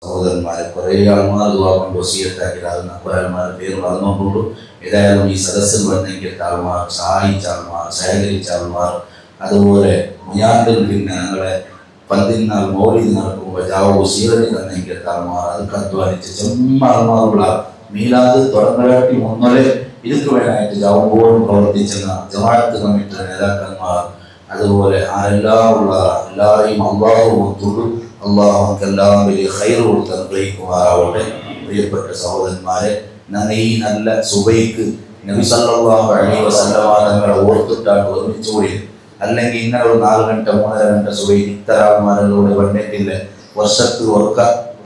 സഹോദരന്മാരെ കുറേ ആൾമാർ ദുആ കൊണ്ട് വസിയത്താക്കിയതാണ്. കുറേ ആൾമാർ പേര് മറന്നുകൊണ്ടുള്ളൂ. ഏതായാലും ഈ സദസ്സിൽ വന്നെങ്കിൽ ആൾമാർ, സഹായിച്ച ആൾമാർ, സഹകരിച്ച ആൾമാർ, അതുപോലെ മുയാണ്ടിൽ പിന്നെ ഞങ്ങളെ പന്തിനാൾ മൗലിദ് നടക്കുമ്പോൾ ജാവോ സീറനി തന്നെങ്കിൽ ആൾമാർ, അതൊക്കെ അധ്വാനിച്ച് ചെമ്മാൾമാറുള്ള മീലാദ് തുടങ്ങലാട്ടി മുന്നോലെ ഇതൊക്കെ വേണമായിട്ട് ജാവുമ്പോഴും പ്രവർത്തിച്ചെന്ന ജമാഅത്ത് കമ്മിറ്റിയുടെ നേതാക്കന്മാർ, അതുപോലെ ആരെല്ലാം ഉള്ള എല്ലാവരെയും അള്ളാഹു ഒത്തുള്ളൂ. അള്ളാഹു നമുക്കെല്ലാം വലിയ ഖൈർ കൊടുത്ത് അനുഗ്രഹിക്കുമാറാവട്ടെ. പ്രിയപ്പെട്ട സഹോദരന്മാരെ, ഞാൻ ഈ നല്ല സുബൈക്ക് നബി സല്ലല്ലാഹു അലൈഹി വസല്ലമ തങ്ങളെ ഓർത്തിട്ടാണ് ഒരുമിച്ച് കൂടിയത്. അല്ലെങ്കിൽ ഇങ്ങനെ ഒരു 4 ഗಂಟೆ 3.5 ഗಂಟೆ സുബൈക്ക് ഇത്ര ആൾമാരിലൂടെ വന്നിട്ടില്ല. വർഷത്തിൽ ഓർക്ക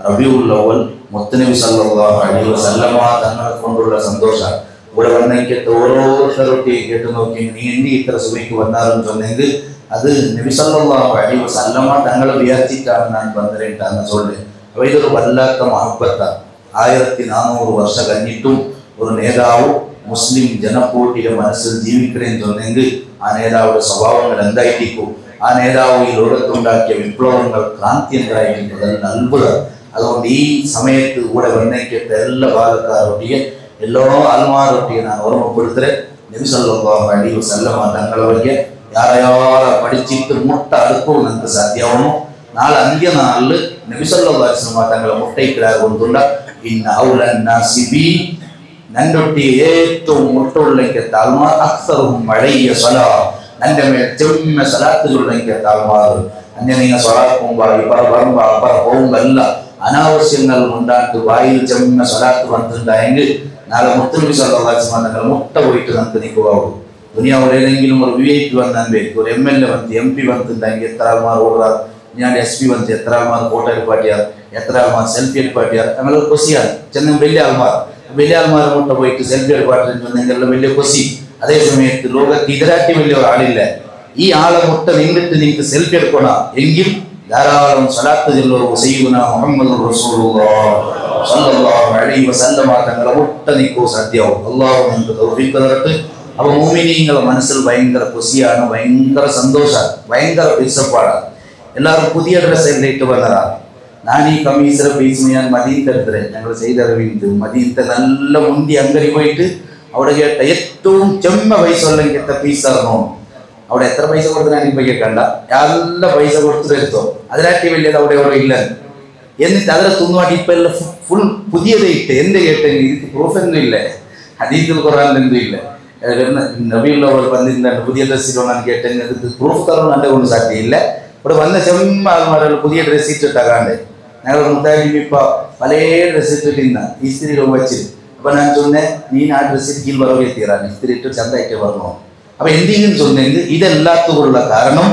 റബീഉൽ അവ്വൽ മുത്തനബി സല്ലല്ലാഹു അലൈഹി വസല്ലമ തങ്ങളെ കൊണ്ടുള്ള സന്തോഷം ഇവിടെ വന്നേക്ക് ഓരോരുത്തരൊക്കെ കേട്ട് നോക്കി. നീ എന്തി ഇത്ര സുബൈക്ക് വന്നാലും ചൊന്നെങ്കിൽ അത് നബി സല്ലല്ലാഹു അലൈഹി വസല്ലമ തങ്ങളെ വിചാരിച്ചിട്ടാണ് ഞാൻ വന്നിട്ടാന്ന് ചൊല്ല്. അപ്പോൾ ഇതൊരു വല്ലാത്ത മഹബത്താണ്. 1400 വർഷം കഴിഞ്ഞിട്ടും ഒരു നേതാവ് മുസ്ലിം ജനക്കൂട്ടിയുടെ മനസ്സിൽ ജീവിക്കണേന്ന് ചൊന്നെങ്കിൽ ആ നേതാവുടെ സ്വഭാവങ്ങൾ എന്തായിരിക്കും? ആ നേതാവ് ഈ ലോകത്തുണ്ടാക്കിയ വിപ്ലവങ്ങൾ, ക്രാന്തി എന്തായിരിക്കും? അതെല്ലാം അത്ഭുതം. അതുകൊണ്ട് ഈ സമയത്ത് ഇവിടെ വന്നേക്കത്തെ എല്ലാ ഭാഗക്കാരൊട്ടിയെ എല്ലാ ആൾമാരൊട്ടിയെ ഞാൻ ഓർമ്മപ്പെടുത്തേ. നബി സല്ലല്ലാഹു അലൈഹി വസല്ലമ തങ്ങളെ വലിയ യാറെ പഠിച്ചിട്ട് മുട്ട അടുക്കും നിങ്ങൾക്ക് സാധ്യമാണോ? നാളെ അന്ത്യനാളില് നബി സല്ലല്ലാഹു അലൈഹി വസല്ലമ തങ്ങളെ മുട്ടയിക്കിടാറുകൊണ്ടുള്ള ഇന്ന ഔലൻ നാസി ബി, നന്നൊട്ടി ഏറ്റവും മുട്ടുള്ളെങ്കിൽ താൽമാർ അക്സറും അലയ്യ സ്വലാ, എൻ്റെ മേൽ ചെമ്മ സ്വലാത്തുകളുണ്ടെങ്കിൽ താൽമാർ. അന്നെ നിങ്ങൾ സ്വലാത്ത് പോകുമ്പോൾ ഇപ്പറ പറയുമ്പോൾ അപ്പറ പോകുമ്പോൾ എല്ലാം അനാവശ്യങ്ങൾ ഉണ്ടായിട്ട് വായിൽ ചെമ്മ സ്വലാത്ത് വന്നിട്ടുണ്ടായെങ്കിൽ നാളെ മുത്തുനബി സല്ലല്ലാഹു അലൈഹി വസല്ലം തങ്ങൾ മുട്ട പോയിട്ട് നമുക്ക് നിൽക്കുവാകും. ദുനിയാവിൽ ഏതെങ്കിലും ഒരു VIP വന്നാൽ ഒരു MLA വന്ന് MP വന്നിട്ടുണ്ടെങ്കിൽ എത്ര ആൾമാർ ഓടുക, ഞാൻ SP വന്ന് എത്ര ആൾമാർ ഫോട്ടോ എടുപ്പാട്ടിയാർ, എത്ര ആൾമാർ സെൽഫി എടുപ്പാട്ടിയാർ, അങ്ങനെ കൊസിയാണ്. ചെന്ന വലിയ ആൾമാർ മുട്ട പോയിട്ട് സെൽഫി എടുപ്പാട്ടിട്ടുണ്ടെങ്കിൽ വലിയ കൊസി. അതേ സമയത്ത് ലോകത്ത് ഇതിരാട്ടി വലിയ ഒരാളില്ല. ഈ ആളെ മുട്ട നിന്നിട്ട് നിങ്ങൾക്ക് സെൽഫി എടുക്കണം എങ്കിൽ ധാരാളം സ്വലാത്ത് ചൊല്ലുക. സയ്യിദുനാ മുഹമ്മദുർ റസൂലുള്ളാഹി സ്വല്ലല്ലാഹു അലൈഹി വസല്ലമ തങ്ങളെ മുട്ട നിൽക്കൂ സാധ്യമാവും. അള്ളാഹു നമുക്ക് തൗഫീഖ് തരട്ടെ. അപ്പോൾ മുഅ്മിനീങ്ങളുടെ മനസ്സിൽ ഭയങ്കര ഖുശിയാണ്, ഭയങ്കര സന്തോഷമാണ്, ഭയങ്കര വിശപ്പാടാണ്. എല്ലാവരും പുതിയ ഡ്രസ്സായിട്ട് വന്നതാണ്. ഞാൻ ഈ കമ്മീസിലെ പൈസ ഞാൻ മദീനത്തെടുത്തേ, ഞങ്ങൾ ചെയ്തറിവിണ്ട് മദീനത്തെ നല്ല മുന്തി അങ്കരി പോയിട്ട് അവിടെ കേട്ട ഏറ്റവും ചെമ്മ പൈസ ഉള്ളെങ്കിൽ പീസ് തരണോ. അവിടെ എത്ര പൈസ കൊടുത്ത് ഞാൻ ഇപ്പൊക്കെ കണ്ട നല്ല പൈസ കൊടുത്ത് എടുത്തോ, അതിനാറ്റി വലിയത് അവിടെ എവിടെ ഇല്ല. എന്നിട്ട് അതിലെ തുന്നുവാട്ടി ഇപ്പൊ എല്ലാം ഫുൾ പുതിയതായിട്ട് എന്ത് കേട്ടെങ്കിൽ ഇത് പ്രൂഫ് എന്തും ഇല്ല, ഹദീസുൽ ഖുർആനിൽ എന്തും ഇല്ല. നബിയുള്ള വന്നിരുന്ന പുതിയ ഡ്രസ്സിലാണ് കേട്ടെങ്കിൽ ഇത് പ്രൂഫ് തരണം എൻ്റെ കൊണ്ട് സാധ്യയില്ല. ഇവിടെ വന്ന ചെമ്മ ആൾമാരെ പുതിയ ഡ്രസ്സ് ഇട്ടിട്ടാകാണ്ട് ഞങ്ങൾ മുത്താലിം ഇപ്പൊ പല ഡ്രസ്സ് ഇട്ടിട്ടിന്ന ഈ സ്ത്രീ വെച്ചിട്ട്. അപ്പൊ ഞാൻ ചൊന്നേ നീ ആ ഡ്രസ്സിൽ കീഴ് വറവ് എത്തിയറാണ് ഇസ്തിരി ഇട്ട് ചന്തായിട്ട് പറഞ്ഞു. അപ്പൊ എന്തെങ്കിലും ചൊന്നെങ്കിൽ ഇതെല്ലാത്തുള്ള കാരണം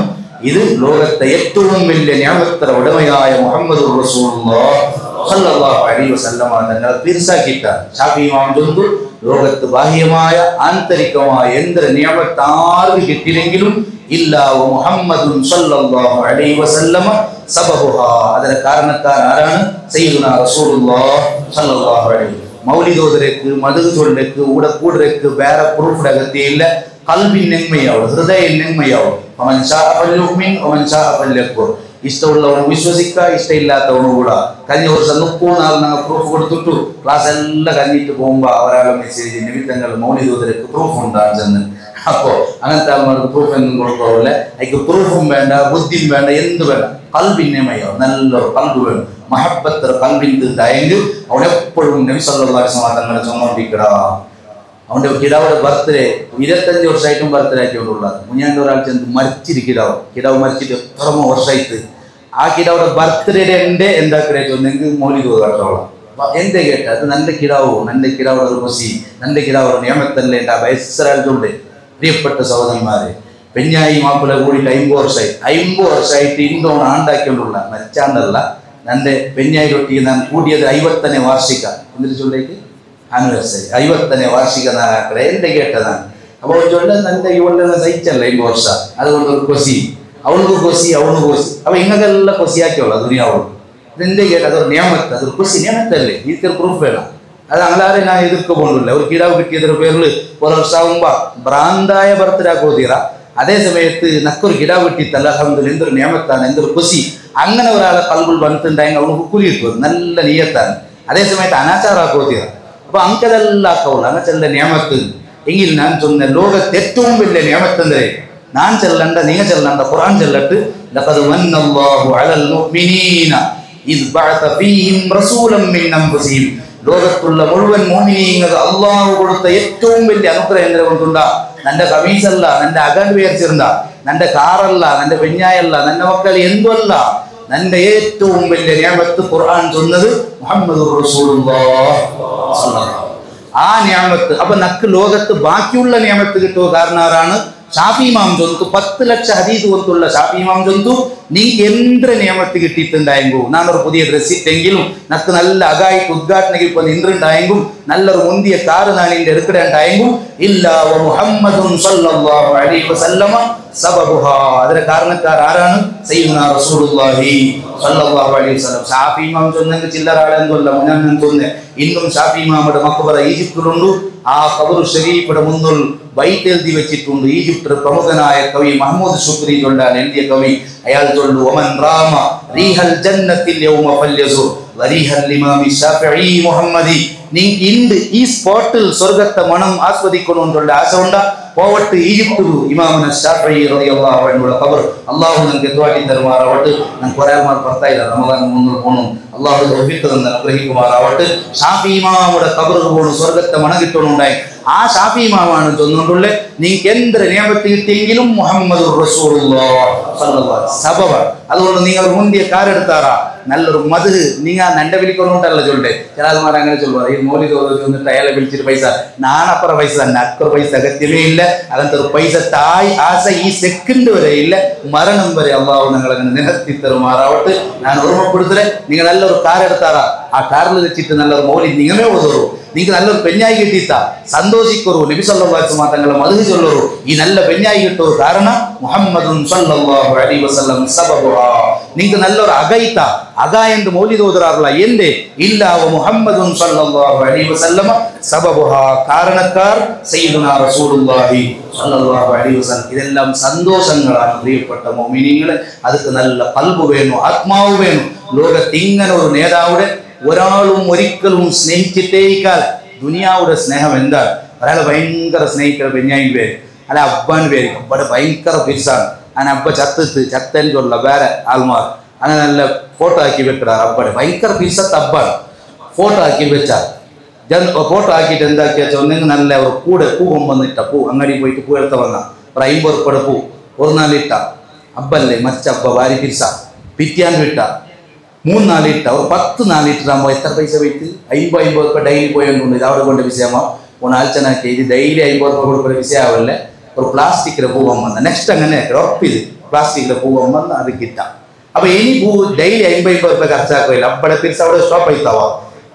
ഇത് ലോകത്തെ ഏറ്റവും വലിയ നിഅമത്തിന്റെ ഉടമയായ മുഹമ്മദുർ റസൂലുള്ളാഹി സ്വല്ലല്ലാഹു അലൈഹി വസല്ലമ തങ്ങൾ തീർച്ചയാക്കിയിട്ടാണ്. ഷാഫി ഇമാം ചൊല്ലുന്നു, ലോകത്ത് ബാഹ്യമായ ആന്തരികമായ എന്തൊരു നിഅമത്ത് ആർക്ക് കിട്ടിയില്ലെങ്കിലും ഇല്ലാ മുഹമ്മദുൻ സ്വല്ലല്ലാഹു അലൈഹി വസല്ലമ സബബുഹാ, അതിന് കാരണക്കാരൻ ആരാണ്? സയ്യിദുനാ റസൂലുള്ളാഹി സ്വല്ലല്ലാഹു അലൈഹി. മൗലിദോദരക്ക്, മദദ് ചൊല്ലക്ക്, കൂടരക്ക് വേറെ പ്രൂഫിന്റെ അകത്തിയില്ല. കൽബിൻ നെന്മയാവും, ഹൃദയം നെന്മയാവും. ഇഷ്ടമുള്ളവന് വിശ്വസിക്കുക, ഇഷ്ടമില്ലാത്തവന് കൂടാ. കഴിഞ്ഞ വർഷം 30 നാൾ ഞങ്ങൾ പ്രൂഫ് കൊടുത്തിട്ടു. ക്ലാസ് എല്ലാം കഴിഞ്ഞിട്ട് പോകുമ്പോൾ ഒരാളെ മെസ്സേജ് നിമിത്തങ്ങൾ മൗലിദോദരക്ക് പ്രൂഫ് ഉണ്ടാകും ചെന്ന്. അപ്പോൾ അങ്ങനത്തെ ആൾമാർക്ക് പ്രൂഫ് ഒന്നും കൊടുക്കാവില്ല. അതിക്ക് പ്രൂഫും വേണ്ട, ബുദ്ധിയും വേണ്ട, എന്ത് വേണ്ട, കൽബിന്മയോ നല്ലൊരു കൽബ് വേണം. മഹബത്ത് കൽബിന് തയങ്ക് അവിടെ എപ്പോഴും നബി സല്ലല്ലാഹു അലൈഹി വസല്ലം തങ്ങളെ ചൊന്നോണ്ടിക്കടാ. അവൻ്റെ കിടാവുടെ ബർത്ത്ഡേ 25 വർഷമായിട്ടും ബർത്ത്ഡേ ആക്കിക്കൊണ്ടുള്ളത്. മുഞ്ഞാണ്ട് ഒരാൾ ചെന്ന് മരിച്ചിട്ട് കിടാവ് മരിച്ചിട്ട് എത്ര വർഷമായിട്ട് ആ കിടാവുടെ ബർത്ത്ഡേ എൻ്റെ എന്താക്കടേ ചൊന്നെങ്കിൽ മൗലിദ് കേട്ടോളാം. എൻ്റെ കേട്ട അത് നല്ല കിടാവും, നല്ല കിടാവുടെ ഒരു കൊസി, നല്ല കിടാവുടെ നിയമത്തല്ലേ എൻ്റെ വയസ്സരാളുണ്ട്. പ്രിയപ്പെട്ട സഹോദരന്മാരെ, പെഞ്ഞായി മാപ്പിള കൂടിയിട്ട് 50 വർഷമായിട്ട് ഇന്തോണ് ആണ്ടാക്കിക്കൊണ്ടുള്ള മരിച്ചാണ്ടല്ല. എൻ്റെ പെഞ്ഞായി റൊട്ടി ഞാൻ കൂടിയത് 50ನೇ വാർഷിക എന്നിട്ട് ചൊല്ലേക്ക് ആനിവേഴ്സറി 50ನೇ വാർഷിക നാളാക്കളെ എൻ്റെ കേട്ടതാണ്. അപ്പോൾ ചൊല്ല എൻ്റെ ഇവളുടെ സഹിച്ചല്ല 50 വർഷം. അതുകൊണ്ട് ഒരു കൊസി, അവൾക്ക് കൊസി, അവന് കൊസി. അപ്പൊ ഇങ്ങനെല്ലാം കൊസിയാക്കിയുള്ള ദുനിയാവുള്ളൂ. ഇതെന്റെ കേട്ട അതൊരു നിയമത്ത്, അതൊരു കൊസി നിയമത്തല്ലേ, ഇതിൽ പ്രൂഫ് വേണം. അത് അങ്ങലാരെ ഞാൻ എതിർക്ക പോകില്ല. ഒരു കിടാവ് കിട്ടിയതിന്റെ പേരിൽ ഒരു വർഷമാകുമ്പോ ഭ്രാന്തായ ബർത്ത്ഡേ ആക്കോ തീരാ. അതേ സമയത്ത് നക്കൊരു ഗിട വെട്ടിത്തല്ല അൽഹംദുലില്ലാഹ് എന്തൊരു നിയമത്താണ്, എന്തൊരു ഖുശി. അങ്ങനെ ഒരാളെ കൽബിൽ വന്നിട്ടുണ്ടെങ്കിൽ അവന് കൂലി കിട്ടും, നല്ല നിയത്താണ്. അതേ സമയത്ത് അനാചാറാക്കോത്തിയ. അപ്പൊ അങ്കതെല്ലാം ആക്കവുള്ളൂ അങ്ങനത്തെ നിയമത്ത്. എങ്കിൽ ഞാൻ ചൊന്ന ലോകത്ത് ഏറ്റവും വലിയ നിയമത്തെന്തേ ഞാൻ ചെല്ലണ്ട, നിങ്ങൾ ചെല്ലണ്ട. ഖുർആൻ ചെല്ലട്ട്, ലഖദ് മന്നല്ലാഹു അലൽ മുഅ്മിനീന ഇദ് ബഅത ഫീഹിം റസൂലൻ മിൻ അൻഫുസിഹിം. ലോകത്തുള്ള മുഴുവൻ മുഅ്മിനീങ്ങൾക്ക് അല്ലാഹു കൊടുത്ത ഏറ്റവും വലിയ അനുഗ്രഹം എന്തിനെ കൊണ്ടുണ്ടാ? നിന്റെ കമീസല്ല, നിന്റെ അകണ്ട് വിചാരിച്ചിരുന്ന, നിന്റെ കാറല്ല, നിന്റെ പെഞ്ഞായല്ല, നിന്റെ മക്കൾ എന്തുമല്ല, നിന്റെ ഏറ്റവും വലിയ നിഅമത്ത് ഖുർആൻ ചൊന്നത് മുഹമ്മദുർ റസൂലുള്ളാഹ്. ആ നിഅമത്ത്. അപ്പൊ നക്ക് ലോകത്ത് ബാക്കിയുള്ള നിഅമത്ത് കിട്ടുക കാരണം ആരാണ്? ഷാഫി ഇമാം ചൊന്തു 10 ലക്ഷം ഹദീസ് കൊണ്ടുള്ള ഷാഫി ഇമാം ചൊന്തു നിങ്ങൾക്ക് എന്തൊരു നിയമത്ത് കിട്ടിയിട്ടുണ്ടായെങ്കിൽ നാനൊരു പുതിയ ഡ്രസ് ഇട്ടെങ്കിലും നക്ക് നല്ല അകായിട്ട് ഉദ്ഘാടനത്തിൽ ഇപ്പൊ നിന്നുണ്ടായെങ്കിലും നല്ലൊരു മുന്തിയ കാറ് നാനിന്റെ എടുക്കണ്ടായെങ്കിലും ഇല്ല മുഹമ്മദുൻ സല്ലല്ലാഹു അലൈഹി വസല്ലമ സബബുഹാ. അതിന്റെ കാരണക്കാർ ആരാണ്? സയ്യിദുനാ റസൂലുള്ളാഹി സല്ലല്ലാഹു അലൈഹി വസല്ലം. ഷാഫി ഇമാം ചൊന്നെങ്കിൽ ചില്ലറ ആളെന്തല്ല മുന്നേ ചൊന്നെ. ഇന്നും ഷാഫി ഇമാമുടെ മഖബറ ഈജിപ്തിലുണ്ട്. ആ ഖബർ ഷരീഫിയുടെ മുന്നിൽ ബൈത്ത് എഴുതി വെച്ചിട്ടുണ്ട്. ഈജിപ്തിലെ പ്രമുഖനായ കവി മഹ്മൂദ് ശുക്രി ചൊല്ലാൻ എഴുതിയ കവി. അയാൾ ചൊല്ലു ഒമൻ റാമ റീഹൽ ജന്നത്തിൽ യൗമ ഫല്യസുർ വരീഹൽ ഇമാമി ശാഫിഈ മുഹമ്മദി. നിങ്ങൾക്ക് ഇണ്ട് ഈ സ്പോട്ടിൽ സ്വർഗത്തെ മണം ആസ്വദിക്കണമെന്നുള്ള ആശ ഉണ്ടാ പോവട്ട് ഈജിപ്തിൽ ഇമാമുന ശാഫിഈ റളിയല്ലാഹു അൻഹുടെ ഖബർ അല്ലാഹു നിങ്ങൾക്ക് ദുആ തരുമാറാവട്ടെ. നമുക്ക് ഒരാൾമാർ പറത്തായില്ല റമദാൻ മുന്നിൽ പോകണം. അല്ലാഹു തൗഫീഖ് തന്ന് അനുഗ്രഹിക്കുമാറാവട്ടെ. ഷാഫി ഇമാമുടെ ഖബർ പോകണം, സ്വർഗത്തെ മണം കിട്ടണമുണ്ടായി. ആ ഷാഫി ഇമാമാണ് ചൊന്നുകൊണ്ടുള്ള നിങ്ങൾക്ക് എന്തൊരു നിയമത്ത് കിട്ടിയെങ്കിലും മുഹമ്മദുർ റസൂലുള്ളാഹ് സല്ലല്ലാഹു അലൈഹി സബബ. അതുകൊണ്ട് നിങ്ങൾ മുന്തിയ കാരെടുത്താറാ നല്ലൊരു മധു നിങ്ങൾ നന്റെ വിളിക്കൊണ്ടുണ്ടല്ല ചൊല്ലേ. ചില ആൾമാർ അങ്ങനെ ചൊല്ലുക, ഈ മോലി തോന്നിട്ട് അയാളെ വിളിച്ചിട്ട് പൈസ നാണപ്പുറ പൈസ തന്നെ, അക്കറ പൈസ അഗത്യമേ ഇല്ല. അങ്ങനത്തെ ഒരു പൈസ തായ് ആശ ഈ സെക്കൻഡ് വരെ ഇല്ല, മരണം വരെ അള്ളാഹു നിങ്ങൾ അങ്ങനെ നിലത്തി തരുമാറാവട്ടെ. ഞാൻ ഓർമ്മപ്പെടുത്തേ, നിങ്ങൾ നല്ലൊരു കാരെടുത്താറാ ആ കാറിൽ വെച്ചിട്ട് നല്ലൊരു മോലി നിങ്ങളെ ഓതോറു, നിങ്ങൾക്ക് നല്ലൊരു പെഞ്ഞായി കിട്ടിയിട്ടാ സന്തോഷിക്കറു. നബി സല്ലല്ലാഹു അലൈഹി വസല്ലം തങ്ങളെ മദ്ഹ് ചൊല്ലറു. ഈ നല്ല പെഞ്ഞായി കിട്ടൂ കാരണം മുഹമ്മദുൻ സല്ലല്ലാഹു അലൈഹി വസല്ലം സബബുഹാ. നിങ്ങൾക്ക് നല്ലൊരു അകൈത്ത അക ಎಂದು മൗലിദ് ഓതുറാറില്ല എന്തേ ഇല്ല മുഹമ്മദുൻ സല്ലല്ലാഹു അലൈഹി വസല്ലം സബബുഹാ. കാരണക്കാർ സയ്യിദുനാ റസൂലുള്ളാഹി സല്ലല്ലാഹു അലൈഹി വസല്ലം. ഇതെല്ലാം സന്തോഷങ്ങളാണ് പ്രിയപ്പെട്ട മുഅ്മിനീങ്ങളെ. അതൊക്കെ നല്ല ഖൽബ് വേണം, ആത്മാവ് വേണം. ലോകത്ത് ഇങ്ങനെ ഒരു നേതാവിടെ ഒരാളും ഒരിക്കലും സ്നേഹിച്ചിട്ടേക്കാൽ. ദുനിയാവുടെ സ്നേഹം എന്താണ്? ഒരാൾ ഭയങ്കര സ്നേഹിക്കുന്ന പെഞ്ഞായി പേര് അല്ല അബ്ബാൻ പേര് അബ്ബടെ ഭയങ്കര പിരിസാണ്. അങ്ങനെ അബ്ബ ചത്തൻ ചൊല്ല വേറെ ആൾമാർ അങ്ങനെ നല്ല ഫോട്ടോ ആക്കി വെക്കിടാറ്. അബ്ബടെ ഭയങ്കര പിരിസത്ത് അബ്ബാണ്. ഫോട്ടോ ആക്കി വെച്ചാൽ ഫോട്ടോ ആക്കിയിട്ട് എന്താക്കി വെച്ചാൽ ഒന്നെങ്കിൽ നല്ല ഒരു പൂ കൊമ്പന്നിട്ട പൂ അങ്ങാടി പോയിട്ട് പൂ എടുത്ത വന്ന ഒരു 50 ഉറുപ്പിയുടെ പൂ ഒരു നാലിട്ട അബ്ബല്ലേ മറ്റബ്ബ വാരി പിരിസ പിറ്റിയാണ്ട് വിട്ട 3 നാലിട്ട ഒരു 10 നാലിട്ടാകുമ്പോൾ എത്ര പൈസ വെച്ച് 50 ഉറുപ്പിക ഡെയിലി പോയെന്നുണ്ട്. ഇത് അവിടെ കൊണ്ട് വിഷയമാ ഒന്ന് ആലോചനാക്കി. ഇത് ഡെയിലി 50 ഉറുപ്പിക കൊടുക്കുന്ന വിഷയമാവല്ലേ. ഒരു പ്ലാസ്റ്റിക്കിലെ പൂവം വന്ന നെക്സ്റ്റ് അങ്ങനെ ഉറപ്പിത് പ്ലാസ്റ്റിക്കിലെ പൂവം വന്ന് അത് കിട്ടാം. അപ്പൊ ഇനി പൂ ഡെയിലി 50 ഉറുപ്പിക ഖർച്ചാക്കില്ല. അബ്ബടെ പിരിച്ച അവിടെ സ്റ്റോപ്പ് ആയിത്താവാ.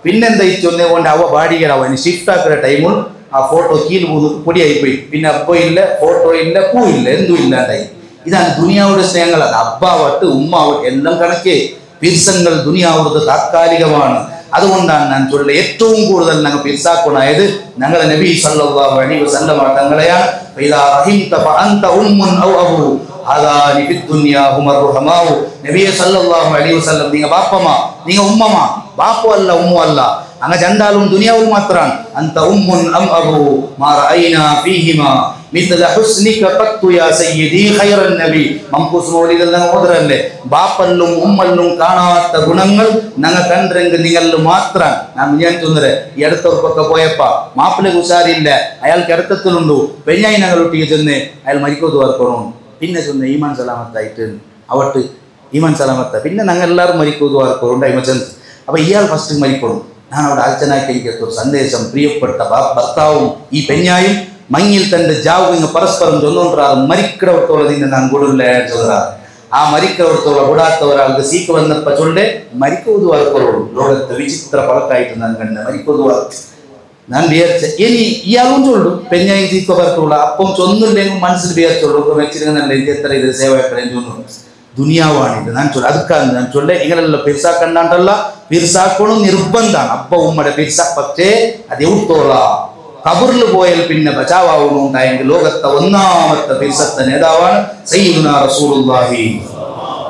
പിന്നെന്താ ഈ ചൊന്നുകൊണ്ട് അവ പാടികളാവും. ഇനി ഷിഫ്റ്റ് ആക്കുന്ന ടൈമിൽ ആ ഫോട്ടോ കീഴ് പോകുന്നു പൊടിയായിപ്പോയി. പിന്നെ അബ്ബ ഇല്ല, ഫോട്ടോ ഇല്ല, പൂ ഇല്ല, എന്തും ഇല്ലാണ്ടായി. ഇതാണ് ദുനിയാവുടെ സ്നേഹങ്ങൾ. അത് അബ്ബാവട്ട് ഉമ്മാവട്ട് എല്ലാം കണക്കേ. പിരിസങ്ങൾ ദുനിയാവുള്ളത് താത്കാലികമാണ്. അതുകൊണ്ടാണ് ഞാൻ ചൊല്ല ഏറ്റവും കൂടുതൽ ഞങ്ങൾ പിരിസാക്കണായത് ഞങ്ങളുടെ നബി സല്ലല്ലാഹു അലൈഹി വസല്ലം തങ്ങളെയാണ്. ഫഇദാ റഹിംത ഫഅൻത ഉമ്മുൻ ഔ അബൂ ഹദാനി ഫിദ്ദുനിയാ ഹുമർ റഹമാഉ. നബി സല്ലല്ലാഹു അലൈഹി വസല്ലം നിങ്ങൾ ബാപ്പമാ, നിങ്ങൾ ഉമ്മമാ. ബാപ്പു അല്ല ഉമ്മു അല്ല, അങ്ങ് രണ്ടാളും ദുനിയാവിൽ മാത്രമാണ്. അൻത ഉമ്മുൻ അം അബൂ മാ റഅയ്നാ ഫീഹിമാ മിസ്ല ഹുസ്നിക ഖത്തു യാ സയ്യിദി ഖൈറൻ നബി. മംകൂസ് മൗലിദിൽ ഞങ്ങൾ ഓതറല്ലേ ബാപ്പല്ലും ഉമ്മല്ലും കാണാത്ത ഗുണങ്ങൾ ഞങ്ങൾ കണ്ടെങ്കിൽ നിങ്ങളിൽ മാത്രം. ഞാൻ ചൊന്നരെ ഈ അടുത്തൊക്കെ പോയപ്പോ മാപ്പിളക്ക് ഉഷാരില്ല, അയാൾക്ക് ഇടത്തത്തിലുണ്ടു പെഞ്ഞായി ഞങ്ങൾ ഒട്ടിക്ക് ചെന്ന് അയാൾ മരിക്കോത് വർക്കണം. പിന്നെ ചൊന്ന ഈമാൻ സലാമത്തായിട്ട് അവട്ട് ഈമാൻ സലാമത്ത പിന്നെ ഞങ്ങൾ എല്ലാവരും മരിക്കോത് വർക്കണം അയിമച്ചന്ത്. അപ്പൊ ഇയാൾ ഫസ്റ്റ് മരിക്കണം. ഞാൻ അവിടെ ആലോചനാക്കി എനിക്കൊരു സന്ദേശം. പ്രിയപ്പെട്ട ഭർത്താവും ഈ പെഞ്ഞായും മങ്ങിൽ തന്റെ ജാവ് ഇങ്ങ് പരസ്പരം ചൊന്നോണ്ടാറ് മരിക്കടത്തോളം നിന്നെ ഞാൻ കൊടുല്ല ചൊല്ലാറ്. ആ മരിക്കടത്തോളം കൂടാത്ത ഒരാൾക്ക് സീക്ക് വന്നപ്പോ ചൊല്ലേ മരിക്കോത് വർക്കുള്ളൂ. ലോകത്തെ വിചിത്ര പഴക്കായിട്ട് ഞാൻ കണ്ട മരിക്കോത് വാർത്ത ഞാൻ വിചാരിച്ച ഇനി ഇയാളും ചൊല്ലു പെഞ്ഞായും സീക്ക പരത്തുള്ള അപ്പം ചൊന്നില്ലെങ്കിൽ മനസ്സിൽ വിചാരിച്ചോളൂ വെച്ചിരുന്നല്ലേ ഇത് എത്ര ഇത് സേവക്കടേന്ന് ചൊന്നു. ദുനിയാവാണിത് ഞാൻ ചൊല്ല അതുക്കാണ് ഞാൻ ചൊല്ലേ ഇങ്ങനെയുള്ള പിരിസാക്കണ്ടാണ്ടല്ല പിരിസാക്കണം നിർബന്ധമാണ്. അപ്പ ഉമ്മയുടെ പിരിസ പക്ഷേ അത് എവിടുത്തോളാം ഖബറിൽ പോയാൽ പിന്നെ ബചാവാവുന്നുണ്ടായെങ്കിൽ ലോകത്തെ ഒന്നാമത്തെ പിർസത്തെ നേതാവാണ് സയ്യിദുനാ റസൂലുള്ളാഹി.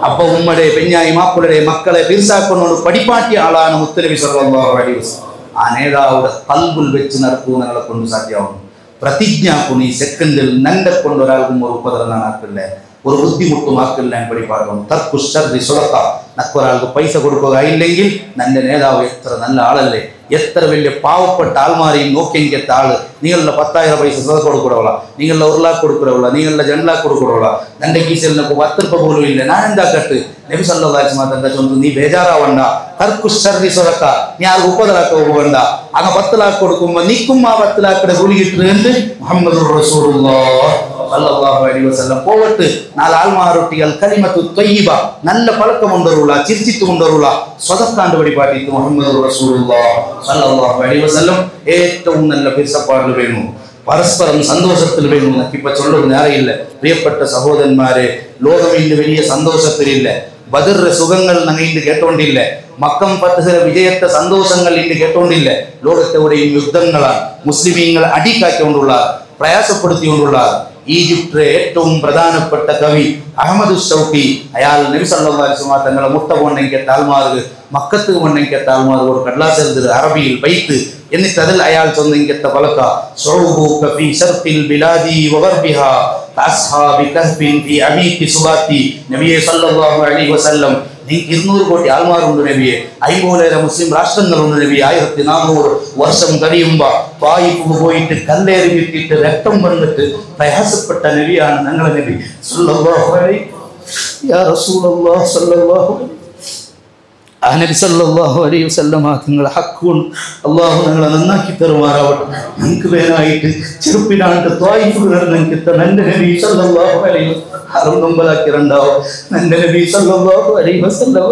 അപ്പൊ ഉമ്മയുടെ പെഞ്ഞായി മാപ്പിളുടെ മക്കളെ പിർസാക്കുന്നോട് പഠിപ്പാറ്റിയ ആളാണ് മുത്തുനബി സല്ലല്ലാഹു അലൈഹി വസല്ലം. ആ നേതാവുടെ ഖൽബിൽ വെച്ച് നടക്കൂ നിങ്ങളെ കൊണ്ട് സാധ്യമാവും. പ്രതിജ്ഞാക്കുണി സെക്കൻഡിൽ നന്നെ കൊണ്ട് ഒരാൾക്കും ഒരു ഉപദ്രവനാക്കില്ലേ, ഒരു ബുദ്ധിമുട്ടുമാക്കില്ല പഠിപ്പാടും. തർക്കു ശർരി സ്വതക്ക, നക്കൊരാൾക്ക് പൈസ കൊടുക്കുക ഇല്ലെങ്കിൽ നന്റെ നേതാവ് എത്ര നല്ല ആളല്ലേ, എത്ര വലിയ പാവപ്പെട്ട ആൾമാരെയും നോക്കിയെങ്കിത്ത ആള്. നിങ്ങളുടെ 10,000 പൈസ സ്വതക്ക കൊടുക്കൂടവള, നിങ്ങളുടെ 1 lakh കൊടുക്കൂടവള, നിങ്ങളുടെ 2 lakh കൊടുക്കൂടവള. നന്റെ കീസിൽ നിനക്ക് 10 രൂപ പോലും ഇല്ല, ഞാൻ എന്താ കട്ട്? നബി സല്ലല്ലാഹു അലൈഹി വസല്ലം ചൊന്നു, നീ ബേജാറാവണ്ട, തർക്കു ശർരി സ്വതക്ക, നീ ആൾക്ക് 30 lakh പോകണ്ട. അങ്ങ് 10 lakh കൊടുക്കുമ്പോ നിക്കും ആ 10 lakh കൂലി കിട്ടുന്നുണ്ട്. മുഹമ്മദുർ റസൂലുള്ളാഹ് സല്ലല്ലാഹു അലൈഹി വസല്ലം പോവട്ട് 4 ആൾമാരൊട്ടികൾ കലിമത്തു ത്വയ്യിബ, നല്ല പഴക്കമുണ്ടറുള്ള, ചിരിച്ചിട്ട് കൊണ്ടറുള്ള സ്വതക്കാണ്ട് വഴിപാട്ടിട്ട് മുഹമ്മദുർ റസൂലുള്ളാഹ് സല്ലല്ലാഹു അലൈഹി വസല്ലം ഏറ്റവും നല്ല പിർസപ്പാടിൽ വേണു, പരസ്പരം സന്തോഷത്തിൽ വേണു. ഇപ്പൊ ചൊല്ലുന്ന അറിയില്ല പ്രിയപ്പെട്ട സഹോദരന്മാരെ, ലോകമിന്റെ വലിയ സന്തോഷത്തിലില്ല, ബദറിന്റെ സുഖങ്ങൾ ഞങ്ങൾ ഇന്ന് കേട്ടോണ്ടില്ല, മക്കം ഫത്ഹിലെ വിജയത്തെ സന്തോഷങ്ങൾ ഇന്ന് കേട്ടോണ്ടില്ല. ലോകത്തെവിടെയും യുദ്ധങ്ങളാണ്, മുസ്ലിമീങ്ങൾ അടിക്കാക്കിക്കൊണ്ടുള്ള, പ്രയാസപ്പെടുത്തിക്കൊണ്ടുള്ള. ഈജിപ്തിലെ ഏറ്റവും പ്രധാനപ്പെട്ട കവി അഹമ്മദ് ഷൗക്കി, അയാൾ നബി സല്ലല്ലാഹു അലൈഹി വസല്ലം തങ്ങളെ മുട്ട കൊണ്ടെങ്കിൽ താൽമാർക്ക്, മക്കത്ത് കൊണ്ടെങ്കിൽ താൽമാർക്ക് ഒരു കടലാസ് എഴുതുക അറബിയിൽ ബൈത്ത്. എന്നിട്ട് അതിൽ അയാൾ ചൊന്നെങ്കിത്ത പലക്ക ശൗബുക ഫീ ശർഖിൽ ബിലാദി വഗർബിഹാ അസ്ഹാബി കഹ്ഫിൻ ഫീ അമീഖി സുബാത്തി. നബിയെ സല്ലല്ലാഹു അലൈഹി വസല്ലം, നിങ്ങൾക്ക് 200 കോടി ആൾമാരുണ്ട് നബിയെ, 50,000 മുസ്ലിം രാഷ്ട്രങ്ങളുണ്ട് നബിയെ. 1400 വർഷം കഴിയുമ്പോ ത്വായിഫ് പോയിട്ട് കല്ലേറി വിട്ടിട്ട് രക്തം വന്നിട്ട് പ്രയാസപ്പെട്ട നബിയാണ് ഞങ്ങളെ നബി സല്ലല്ലാഹു അലൈഹി യാ റസൂലുള്ളാഹി സല്ലല്ലാഹു ആ നബി സല്ലല്ലാഹു അലൈഹി വസല്ലം നിങ്ങളെ ഹക്കുകൾ അല്ലാഹു ഞങ്ങളെ നന്നാക്കി തരുമാറാവട്ടെ. ഞങ്ങൾക്ക് വേനായിട്ട് ചെറുപ്പിനാണ്ട് ത്വായിഫ് കിടന്നെങ്കിൽ എൻ്റെ നബി സല്ലല്ലാഹു അലൈഹി വസല്ലം നൊമ്പലാക്കിരണ്ടാവും. എൻ്റെ നബി സല്ലല്ലാഹു അലൈഹി വസല്ലം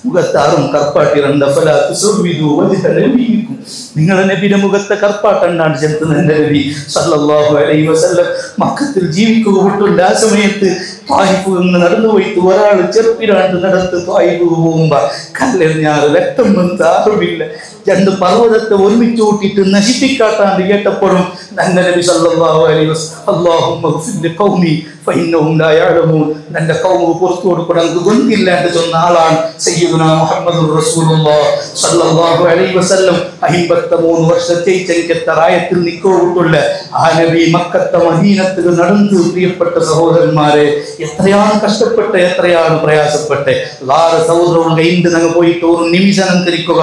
മുഖത്താറും കർപ്പാട്ടിരണ്ട ഫലാത്ത് സുബ്ബിദു വജ്ഹ നബിയിക്കും, നിങ്ങളുടെ നബിയുടെ മുഖത്തെ കർപ്പാട്ടണ്ടാണ് ചെലുത്തുന്ന എൻ്റെ നബി സല്ലല്ലാഹു അലൈഹി വസല്ലം മക്കത്തിൽ ജീവിക്കുക വിട്ടുണ്ട്. ആ സമയത്ത് ത്വായിഫ് നിന്ന് നടന്നു പോയിട്ട് ഒരാൾ ചെറുപ്പിനാണ്ട് നടത്ത് ത്വായിഫ് പോകുമ്പോ കല്ലെറിഞ്ഞാറ് രക്തം വന്ന് ആറുമില്ല. 2 പർവ്വതത്തെ ഒരുമിച്ച് കൂട്ടിയിട്ട് നശിപ്പിക്കാട്ടാണ്ട് കേട്ടപ്പോഴും നന്റെ നബി സല്ലല്ലാഹു അലൈഹി വസല്ലം അല്ലാഹുമ്മ ഗ്ഫിർ ലിഖൗമി ഫഇന്നഹും ലാ യഅലമൂൻ, നന്റെ ഖൗമുക്ക് പുറത്തു കൊടുക്കണം ഗുണ്ടില്ലാണ്ട് ചൊന്ന ആളാണ് സയ്യിദുനാ മുഹമ്മദുർ റസൂലുള്ളാഹി സല്ലല്ലാഹു അലൈഹി വസല്ലം. 53 വർഷത്തെ ചെങ്കത്തറായത്തിൽ നിൽക്കോട്ടുള്ള ആ നബി മക്കത്തെ മദീനത്തിൽ നടന്നു. പ്രിയപ്പെട്ട സഹോദരന്മാരെ, എത്രയാണ് കഷ്ടപ്പെട്ട്, എത്രയാണ് പ്രയാസപ്പെട്ട്. വേറെ സൗദവും കൈണ്ട് ഞങ്ങൾ പോയിട്ട് ഒരു നിമിഷം നിൽക്കുക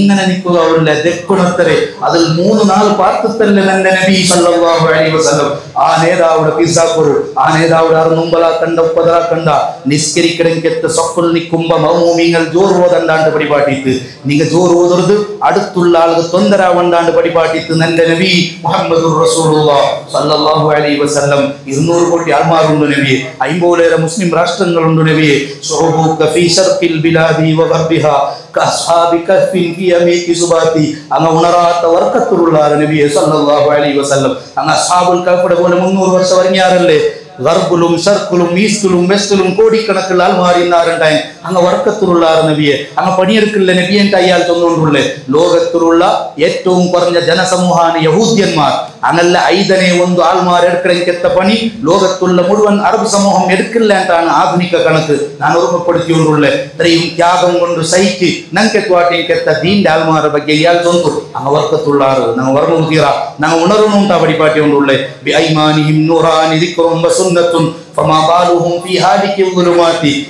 ഇങ്ങനെ നിൽക്കുക തെക്കുണത്തരെ അതിൽ 3-4 പാർത്തല്ലേ നന്റെ നബി സല്ലല്ലാഹു അലൈഹി വസല്ലം. ആ നേതാവുടെ പിസാക്കൊരു, ആ നേതാവുടെ മുമ്പലാക്കണ്ട ഉപ്പതലാക്കണ്ട, നിസ്കരിക്കണമെങ്കിൽ സഫിൽ നിൽക്കുമ്പോ മൗമൂമിങ്ങൾ ജോർ ഓതണ്ടാണ്ട് പരിപാട്ടിട്ട്, നിങ്ങൾ ജോർ ഓതരുത്, അടുത്തുള്ള ആൾക്ക് തൊന്തരാവണ്ടാണ്ട് പരിപാട്ടിട്ട് നന്റെ നബി മുഹമ്മദുർ റസൂലുള്ളാഹി സല്ലല്ലാഹു അലൈഹി വസല്ലം. 200 കോടി ആൾമാരുണ്ട് നബിയെ, 50,000 മുസ്ലിം രാഷ്ട്രങ്ങളുണ്ട് നബിയെ. ശുഉബുക ഫീ ശർഖിൽ ബിലാദി വഗർബിഹാ കഅസ്ഹാബി കഹ്ഫിൻ ഫീ അമീഖി സുബാത്തി. അങ്ങ് ഉണറാത്ത വർക്കത്തുള്ള നബിയെ സല്ലല്ലാഹു അലൈഹി വസല്ലം. അങ്ങ് അസ്ഹാബുൽ കഹ്ഫിനെ പോലെ 300 വർഷം ഇറങ്ങിയാറല്ലേ. ഗർബിലും ഷർക്കിലും ഈസ്റ്റിലും വെസ്റ്റിലും കോടിക്കണക്കിൽ ആൾമാറിയുണ്ടായി. അങ്ങ് വർക്കത്തിലുള്ള നബിയെ, അങ്ങ് പണിയെടുക്കില്ല നബിയെ അയാൾ തന്നുകൊണ്ടുള്ളേ. ലോകത്തിലുള്ള ഏറ്റവും കുറഞ്ഞ ജനസമൂഹമാണ് യഹൂദ്യന്മാർ. അങ്ങല്ല 5 ആൾമാരെടുക്കണമെത്ത പണി ലോകത്തുള്ള മുഴുവൻ അറബ് സമൂഹം എടുക്കില്ല എന്നാണ് ആധുനിക കണക്ക്. ഞാൻ ഓർമ്മപ്പെടുത്തിക്കൊണ്ടുള്ളേ. ഇത്രയും ത്യാഗം കൊണ്ട് സഹിച്ച് ഞങ്ങൾക്കെത്ത ദീന്റെ ആൾമാരുടെ ಬಗ್ಗೆ ഇയാൾ തൊന്നു. അങ്ങ് വർക്കത്തുള്ള ആറ് ഞങ്ങൾ ഓർമ്മ തീറ ഞങ്ങൾ ഉണർന്നുണ്ടാ പഠിപ്പാട്ടി കൊണ്ടുള്ളേ.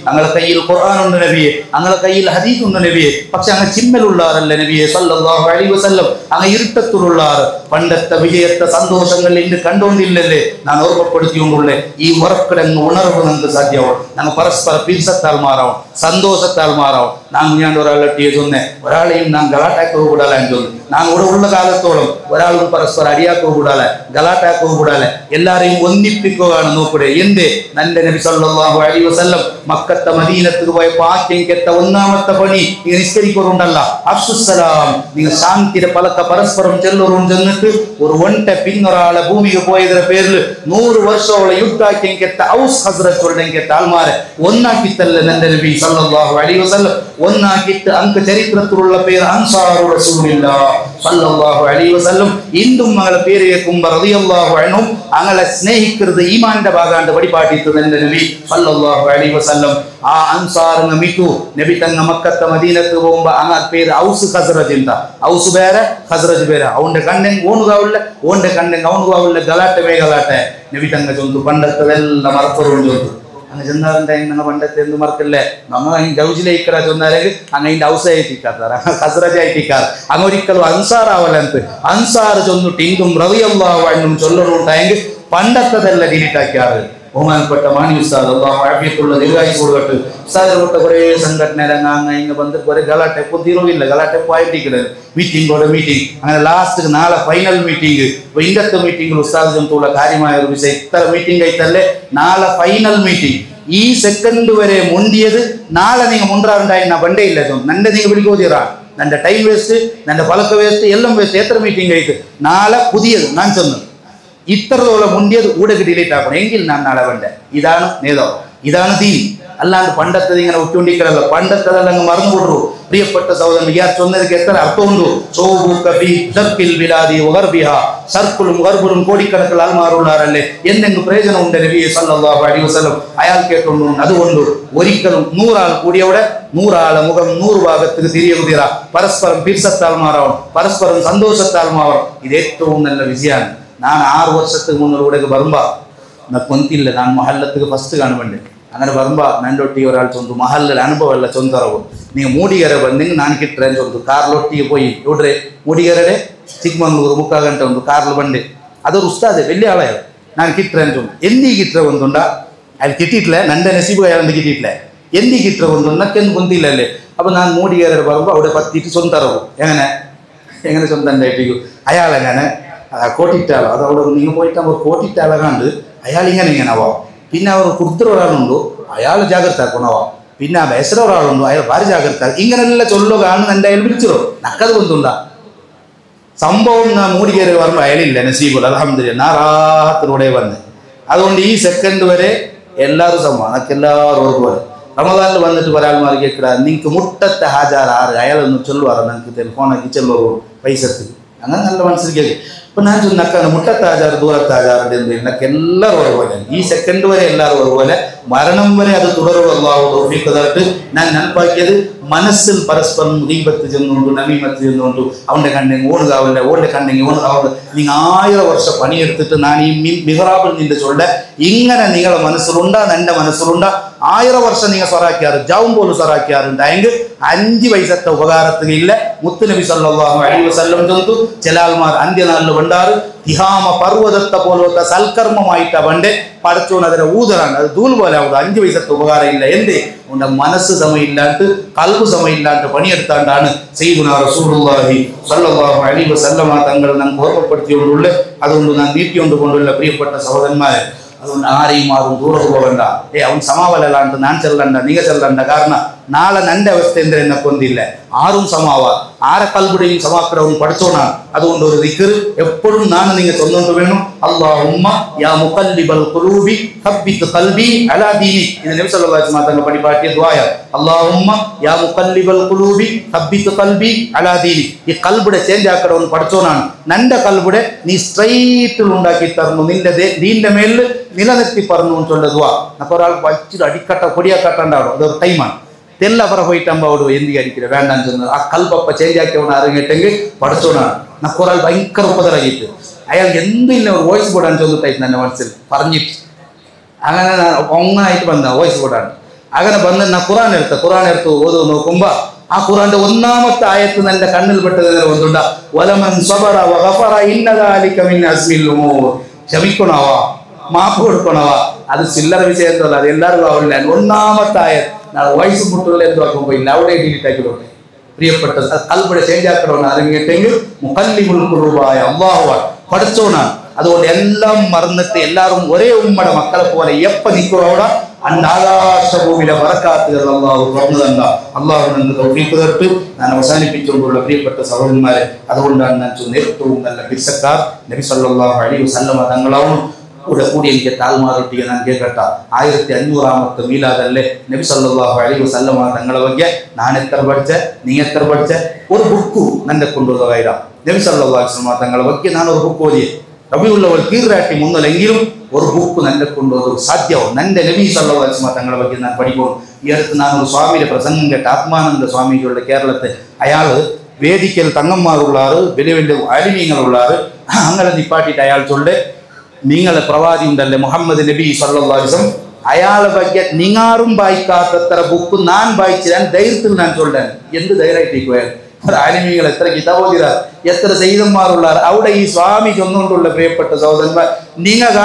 ഞങ്ങളുടെ കയ്യിൽ ഖുർആൻ ഉണ്ട് നബിയെ, ഞങ്ങളുടെ കയ്യിൽ ഹദീസ് ഉണ്ട് നബിയെ. പക്ഷെ അങ്ങ് ചിമ്മലുള്ളാറല്ല നബിയെ സല്ലല്ലാഹു അലൈഹി വസല്ലം. അങ്ങ് ഇരുട്ടത്തുള്ളാറ്. പണ്ടത്തെ വിജയത്തെ സന്തോഷങ്ങൾ ഇന്ന് കണ്ടോണ്ടില്ലല്ലേ. ഞാൻ ഓർമ്മപ്പെടുത്തിക്കൊണ്ടുള്ളേ. ഈ ഉറപ്പിടങ്ങ് ഉണർവ് നമുക്ക് സാധ്യമാവും. ഞങ്ങൾ പരസ്പര പിരിസത്താൽ മാറാവും, സന്തോഷത്താൽ മാറാവും. ഞാൻ ഒരാളെ ചൊന്നേ, ഒരാളെയും ഞാൻ ഗലാട്ടാക്കുക കൂടാല ചൊന്നു. ഞാൻ ഇവിടെ ഉള്ള കാലത്തോളം ഒരാളും പരസ്പരം അടിയാക്കുക കൂടാല, ഗലാട്ടാക്കുക കൂടാല, എല്ലാരെയും ഒന്നിപ്പിക്കുകയാണ് നോക്കൂടെ. എന്റെ നന്റെ നബി സല്ലല്ലാഹു അലൈഹി വസല്ലം മക്കത്തെ മദീനത്ത് പോയപ്പോ ആദ്യത്തെ ഒന്നാമത്തെ പണി നിങ്ങൾ നിസ്കരിക്കുന്നുണ്ടല്ല അഫ്സുസ്സലാം. നിങ്ങൾ ശാന്തിയുടെ പലക്ക പരസ്പരം ചെല്ലോറും ചെന്നിട്ട് ഒരു ഒൻടെ പിന്നൊരാളെ ഭൂമിക്ക് പോയതിന്റെ പേരിൽ 100 വർഷോളം യുദ്ധാക്കിയെങ്കിത്ത ഔസ് ഹസ്രത്തുണ്ടെങ്കിൽ ആൾമാരെ ഒന്നാക്കിത്തല്ല നന്റെ നബി സല്ലല്ലാഹു അലൈഹി വസല്ലം. ഒന്നാക്കിയിട്ട് അങ്ക് ചരിത്രത്തിലുള്ള പേര് അൻസാറു റസൂലുള്ളാഹി സല്ലല്ലാഹു അലൈഹി വസല്ലം. ഇന്നും ഞങ്ങളെ പേര് കേൾക്കുമ്പോൾ റളിയല്ലാഹു അൻഹും ഞങ്ങളെ സ്നേഹിക്കുന്നത് ഈമാന്റെ ഭാഗാണ്ട് പടിപാട്ടിട്ട് എന്റെ നബി സല്ലല്ലാഹു അലൈഹി വസല്ലം. ആ അൻസാർ മിറ്റു നബി തങ്ങ മക്കത്തെ മദീനത്ത് പോകുമ്പോ അങ്ങനെ പേര് ഔസ് ഖസ്റജ് ಅಂತ. ഔസ് ಬೇರೆ ഖസ്റജ് ಬೇರೆ. ಅವന്റെ ಕಣ್ಣೆಂಗ್ ಓನುಗಾವುಳ್ಳ ಓಂಡೆ ಕಣ್ಣೆಂಗ್ ಅವನುಗಾವುಳ್ಳ ಗಲಾಟೆ ಮೇಗಲಾಟೆ ನಬಿ ತಂಗ ಚೊಂದು ಪಂಡತ್ತದೆಲ್ಲ ಮರಪರು ಚೊಂದು അങ്ങനെ ചെന്നാറിന്റെ ഞങ്ങൾ പണ്ടത്തെ എന്ത് മറക്കല്ലേ നമ്മൾ അതിന് ഗൗജിലെ ഇക്കറ ചെന്നാലേക്ക് അങ്ങനെ അതിന്റെ ഔസായിട്ടിക്കാറ് ഖസ്റജായിട്ടിക്കാറ് അങ്ങ് ഒരിക്കലും അൻസാറാവലന്ത് അൻസാർ ചൊന്നിട്ട് ഇങ്കും റളിയല്ലാഹു അൻഹും ചൊല്ലണുണ്ടായെങ്കിൽ പണ്ടത്തതെല്ലാം ഡിലീറ്റ് ആക്കിയാറ്. ബഹുമാനപ്പെട്ട മാണി ഉസ്താദ് അല്ലാഹു ആഫിയത്തുള്ള ദീർഘായുസ്സ് കൊടുക്കട്ടെ. ഉസ്താദിനോട്ട് കുറേ സംഘടന അങ്ങ് ಬಂದು കുറേ ಗಲಾಟೆ ಎಪ್ಪು ತೀರೋಗಿಲ್ಲ ಗಲಾಟೆ ಎಪ್ಪು ಆಯ್ತಿಕ್ಕಿದೆ മീറ്റിംഗ് ഓരോ മീറ്റിംഗ് അങ്ങനെ ലാസ്റ്റ് നാളെ ഫൈനൽ മീറ്റിംഗ് ഇന്നത്തെ മീറ്റിംഗിൽ ഉസ്താദ് ചൊന്നുള്ള കാര്യമായ ഒരു വിഷയം ഇത്ര മീറ്റിംഗ് ആയിട്ടല്ലേ നാളെ ഫൈനൽ മീറ്റിംഗ്. ഈ സെക്കൻഡ് വരെ മുണ്ടിയത് നാളെ നിങ്ങൾ മുണ്ടാറുണ്ടായി നാ പണ്ടേ ഇല്ല നന്റെ നിങ്ങൾ വിളിക്കോതിറാ നന്റെ ടൈം വേസ്റ്റ് നന്റെ പലക്ക വേസ്റ്റ് എല്ലാം വേസ്റ്റ് എത്ര മീറ്റിംഗ് ആയിട്ട് നാളെ പുതിയത് ഞാൻ ചെന്നു ഇത്രത്തോളം മുണ്ടിയത് ഊടക്ക് ഡിലീറ്റ് ആക്കണം എങ്കിൽ ഞാൻ നാളെ വേണ്ട. ഇതാണ് നേതാവ്, ഇതാണ് ദീൻ. അല്ലാണ്ട് പണ്ടത്തത് ഇങ്ങനെ ഒറ്റുകൊണ്ടിരിക്കലല്ല. പണ്ടത്തതെല്ലാം അങ്ങ് മറന്നു കൊടുക്കൂ. പ്രിയപ്പെട്ട സഹോദരൻ യാർ ചൊന്നതിക്ക് എത്ര അർത്ഥമുണ്ടോ? സർക്കിളും ഗർബും കോടിക്കണക്കിൽ ആൾമാറുള്ളാറല്ലേ എന്തെങ്കിലും പ്രയോജനം ഉണ്ട് നബി സല്ലല്ലാഹു അലൈഹി വസല്ലം അയാൾ കേട്ടൊന്നു. അതുകൊണ്ട് ഒരിക്കലും 100 ആൾ കൂടിയവിടെ 100 ആളെ മുഖം 100 ഭാഗത്തേക്ക് തിരിയുക. പരസ്പരം പിരിസത്താൽ മാറാവണം, പരസ്പരം സന്തോഷത്താൽ മാറണം. ഇത് ഏറ്റവും നല്ല വിജയമാണ്. ನಾನು 6 ವರ್ಷಕ್ಕೆ മുന്നിലൂടെ വരുമ്പോൾ ಕೊಂತಿಲ್ಲ ನಾನು ಮಹಲ್ಲತ್ತಿಗೆ ಫಸ್ಟ್ ಕಾಣಬಂಡೆ അങ്ങനെ വരുമ്പോൾ നണ്ടൊട്ടി ഒരാൾ ചൊന്തു മഹല്ലിൽ അനുഭവമല്ല ചൊന്തറവും നിങ്ങൾ മൂടിಗೆರೆ ಬಂದಿಂಗ್ ನಾನು ಕಿಟ್ರೆ ಚೊಂದು ಕಾರ್ಲೊಟ್ಟಿಗೆ പോയി ನೋಡ್ರೆ ಮೂಡಿಗೆರೆ ಚಿಕ್ಕಮಂಗ್ಳೂರು ಮುಕ್ಕಾಲು ಗಂಟೆ ಒಂದು ಕಾರ್ಲು ಬಂಡೆ ಅದೊಂದು ಉಸ್ತಾದೆ വലിയ ആളായ ನಾನು ಕಿಟ್ರೆ ಚೊಂದು ಎಂದಿ ಕಿಟ್ರೆ ಒಂದುಂಡ ಅಲ್ಲಿ ಕಿಟ್ಟಿಟ್ಲೆ ನಂಡೆ ನಸೀಬು ಯಾರಂದು ಕಿಟ್ಟಿಟ್ಲೆ ಎಂದಿ ಕಿಟ್ರೆ ಒಂದು ನಕ್ಕೆಂದು ಗೊಂತಿಲ್ಲ ಅಲ್ಲಿ അപ്പോൾ ನಾನು ಮೂಡಿಗೆರೆ വരുമ്പോൾ അവിടെ പത്തിട്ട് ചൊന്തറവും എങ്ങനെ ചൊന്തണ്ടായിട്ടിരിക്കും അയാളെങ്ങനെ കോട്ടിട്ടാളോ അതവിടെ നിങ്ങൾ പോയിട്ട് അവർ കോട്ടിട്ടാളെ കണ്ട് അയാൾ ഇങ്ങനെയാവാം. പിന്നെ അവർ കുർത്തർ ഒരാളുണ്ടോ അയാൾ ജാഗ്രത ആക്കണവാം. പിന്നെ ആ ബേസര ഒരാളുണ്ടോ അയാൾ ഭാര്യ ജാഗ്രത ഇങ്ങനെല്ലാം ചൊല്ലുകയാണ് എൻ്റെ അയാൾ വിളിച്ചോ നക്കത് കൊണ്ടുണ്ടാ സംഭവം. ഞാൻ മൂടികയറി വരുമ്പോൾ അയാളില്ല നസീബുൽ അൽഹംദുലില്ലാഹ് നാറാഹത്തിലൂടെ വന്ന്. അതുകൊണ്ട് ഈ സെക്കൻഡ് വരെ എല്ലാവരും സംഭവം അതൊക്കെ എല്ലാവരും ഓർക്കുപോലെ റമദാനിൽ വന്നിട്ട് ഒരാൾമാർ കേൾക്കുക നിങ്ങൾക്ക് മുട്ടത്തെ ഹാജാർ ആറ് അയാളൊന്ന് ചൊല്ലുവാറ നിങ്ങൾക്ക് ടെലിഫോണാക്കി ചെല്ലുവോ പൈസക്ക് അങ്ങനെ നല്ല മനസ്സിലേക്ക്. ഇപ്പം ഞാൻ ചൊന്നക്കാണ് മുട്ടത്തെ ഹാജാർ ദൂരത്തെ ഹാജാറിൻ്റെ എന്ത് എന്നൊക്കെ എല്ലാവരും ഒരുപോലെ ഈ സെക്കൻഡ് വരെ എല്ലാവരും ഒരുപോലെ മരണം വരെ അത് തുടരുവല്ലാവുന്നതായിട്ട് ഞാൻ നെനപ്പാക്കിയത് മനസ്സിൽ പരസ്പരം ഗീബത്ത് ചെന്നുകൊണ്ടു നമീമത്ത് ചെന്നുകൊണ്ടു അവൻ്റെ കണ്ണെങ്കിൽ ഓണുകാവില്ല ഓൻ്റെ കണ്ണെങ്കിൽ ഓണുകാവില്ല നിങ്ങൾ 1000 വർഷം പണിയെടുത്തിട്ട് ഞാൻ ഈ മിഹ്റാബിൽ നിന്റെ ചൊല്ല ഇങ്ങനെ നിങ്ങളെ മനസ്സിലുണ്ടാ എൻ്റെ മനസ്സിലുണ്ടാ 1000 വർഷം നിങ്ങൾ സ്വറാക്കിയാറ് ജാവും പോലും സ്വറാക്കിയാറുണ്ടായെങ്കിൽ 5 പൈസത്തെ ഉപകാരത്തിലില്ല. മുത്തുനബി സല്ലല്ലാഹു അലൈഹി വസല്ലം ചൊന്തു ചില ആൾമാർ അന്ത്യനാളിൽ വണ്ടാറ് തിഹാമ പർവ്വതത്തെ പോലത്തെ സൽക്കർമ്മമായിട്ടാ വണ്ടേ പടച്ചോൺ അതിനെ ഊതറാണ് അത് ധൂൾ പോലെ ആവുക 5 പൈസത്തെ ഉപകാരം ഇല്ല. എന്തേ ഉണ്ട മനസ്സ് സമയമില്ലാണ്ട് കൽബ് സമയമില്ലാണ്ട് പണിയെടുത്താണ്ടാണ് സയ്യിദുനാ റസൂലുള്ളാഹി സല്ലല്ലാഹു അലൈഹി വസല്ലമ തങ്ങൾ നമുക്ക് ഓർമ്മപ്പെടുത്തിയോണ്ടുള്ള അതുകൊണ്ട് ഞാൻ നീട്ടിക്കൊണ്ട് കൊണ്ടുള്ള പ്രിയപ്പെട്ട സഹോദരന്മാരെ അതുകൊണ്ട് ആരെയും ആരും ദൂരം പോകണ്ട. അവൻ സമാവല്ലാണ്ട് ഞാൻ ചെല്ലണ്ട നിങ്ങൾ ചെല്ലണ്ട. കാരണം നാളെ നന്റെ അവസ്ഥ എന്തിനെ കൊന്തില്ല ആരും സമാവാ ആരെ കൽബിടെയും സമാക്കടവും പഠിച്ചോണാണ്. അതുകൊണ്ട് ഒരു ദിക്ർ എപ്പോഴും ഞാൻ നിങ്ങൾ ചൊല്ലുകൊണ്ട് വേണം. അല്ലാഹുമ്മ യാ മുഖല്ലിബൽ ഖുലൂബി സബ്ബിത് ഖൽബി അലാ ദീനി. ഇത് നബി സല്ലല്ലാഹു അലൈഹി വസല്ലം പഠിപ്പാട്ടിയ ദുആയ. അല്ലാഹുമ്മ യാ മുഖല്ലിബൽ ഖുലൂബി സബ്ബിത് ഖൽബി അലാ ദീനി. ഈ കൽബിടെ ചേഞ്ച് ആക്കടവും പഠിച്ചോണാണ്. നന്റെ കൽബിടെ നീ സ്ട്രൈറ്റിൽ ഉണ്ടാക്കി തരുന്നു നിന്റെ ദീന്റെ മേലിൽ നിലനിർത്തി പറഞ്ഞു ചൊല്ല ദുആ. അപ്പോൾ ഒരാൾ വച്ചിട്ട് അടിക്കട്ട പൊടിയാക്കട്ട ഉണ്ടാവും അതൊരു ടൈമാണ്. തെല്ലപ്പുറം പോയിട്ടാകുമ്പോൾ അവിടെ എന്തി അടിക്കില്ല വേണ്ടാന്ന് ചെന്നത് ആ കൽബപ്പ ചേഞ്ച് ആക്കിയവണ് അറിഞ്ഞിട്ടെങ്കിൽ പഠിച്ചോണാണ്. നക്കൊരാൾ ഭയങ്കര ഉപദ്രവിട്ട് അയാൾക്ക് എന്തില്ല ഒരു വോയിസ് ബോർഡാണ് ചെന്നിട്ടായിട്ട് എൻ്റെ മനസ്സിൽ പറഞ്ഞിട്ട് അങ്ങനെ ഒന്നായിട്ട് വന്ന വോയിസ് ബോർഡാണ്. അങ്ങനെ വന്ന് ഞാൻ ഖുറാൻ എടുത്ത് ഓതു നോക്കുമ്പോൾ ആ ഖുറാന്റെ 1ാമത്തെ ആയത്ത് എൻ്റെ കണ്ണിൽ പെട്ടതിന് ഒന്നുണ്ട വലമൻ സബറ വഗഫറ ഇന്ന ദാലിക മിൻ അസ്മിൽ ഉമൂർ. ക്ഷമിക്കണവാ മാപ്പ് കൊടുക്കണവാ അത് ചില്ലറ വിഷയം എന്തല്ല അത് എല്ലാവരും ആവില്ല. 1ാമത്തെ ആയത്ത് ನಾನು ವಯಸ್ಸು ಮುಟ್ಟುಗಳು ಎಂದು ಹಾಕೊಂಬ ಇಲ್ಲ ಅವಡೇ ಡಿಲೀಟ್ ಆಗಿರೋದು പ്രിയപ്പെട്ട കൽബിടെ ചേഞ്ച് ആക്കണമെന്ന് അറിഞ്ഞിട്ടെങ്കിൽ മുഖല്ലിമുൽ ഖുലൂബായ അല്ലാഹു പഠിച്ചോണ. അതുകൊണ്ട് എല്ലാം മറന്നിട്ട് എല്ലാവരും ഒരേ ഉമ്മയുടെ മക്കളെ പോലെ എപ്പ നിൽക്കും അവിടെ അന്ന് ആകാശഭൂമിയിലെ ബറക്കാത്തുകൾ അള്ളാഹു തുറന്നു തന്ന അള്ളാഹു നമുക്ക് തൗഫീഖ് തരട്ടെ. ഞാൻ അവസാനിപ്പിച്ചുകൊണ്ടുള്ള പ്രിയപ്പെട്ട സഹോദരന്മാരെ അതുകൊണ്ടാണ് ഞാൻ ഏറ്റവും നല്ല ബിർസക്കാർ നബി സല്ലല്ലാഹു അലൈഹി വസല്ലമ തങ്ങളാവും കൂടെ കൂടി എനിക്ക് താൽമാറൊട്ടിಗೆ ನಾನು ಕೇಳ್ಕಟ್ಟ 1500 മീലാദല്ലേ നബി സല്ലല്ലാഹു അലൈഹി വസല്ലം തങ്ങളെ ಬಗ್ಗೆ ನಾನು എത്ര പഠിച്ച നീ എത്ര പഠിച്ച ഒരു ബുക്ക് നന്റെ കൊണ്ടുവന്നതായിരാ നബി സല്ലല്ലാഹു അലൈഹി വസല്ലം തങ്ങളെ ಬಗ್ಗೆ ನಾನು ഒരു ബുക്ക് ഓതി റബീഉൽ അവൽ കീറാട്ടി മുന്നലെങ്കിലും ഒരു ബുക്ക് നന്റെ കൊണ്ടുവന്നത് സാധ്യവും നന്റെ നബി സല്ലല്ലാഹു അലൈഹി വസല്ലം തങ്ങളെ ಬಗ್ಗೆ ನಾನು പഠിക്കും ഈ അടുത്ത് ನಾನು ഒരു സ്വാമിയുടെ പ്രസംഗം കേട്ട ആത്മാനന്ദ സ്വാമികളുടെ കേരളത്തെ അയാൾ വേദിക്കൽ തങ്ങന്മാരുള്ളാറ് വലിയ വലിയ ആലിമീങ്ങളുള്ളാറ് അങ്ങനെ നിപ്പാട്ടിട്ട് അയാൾ ചൊല്ലെ നിങ്ങളെ പ്രവാചി ഉണ്ടല്ലേ മുഹമ്മദ് നബി സല്ലല്ലാഹു അലൈഹി വസല്ലം അയാളെ ಬಗ್ಗೆ നിങ്ങാറും വായിക്കാത്തത്ര ബുക്ക് ഞാൻ വായിച്ചാൽ ധൈര്യത്തിൽ ഞാൻ ചൊല്ലാൻ എന്ത് ധൈര്യമായിട്ടിരിക്കുകയാണ് ആലിമീങ്ങൾ എത്ര കിതാബ് ഓതിരാർ എത്ര സയ്യിദന്മാരുള്ളാർ അവിടെ ഈ സ്വാമി ചൊന്നുകൊണ്ടുള്ള പ്രിയപ്പെട്ട സഹോദരന്മാർ നിങ്ങൾ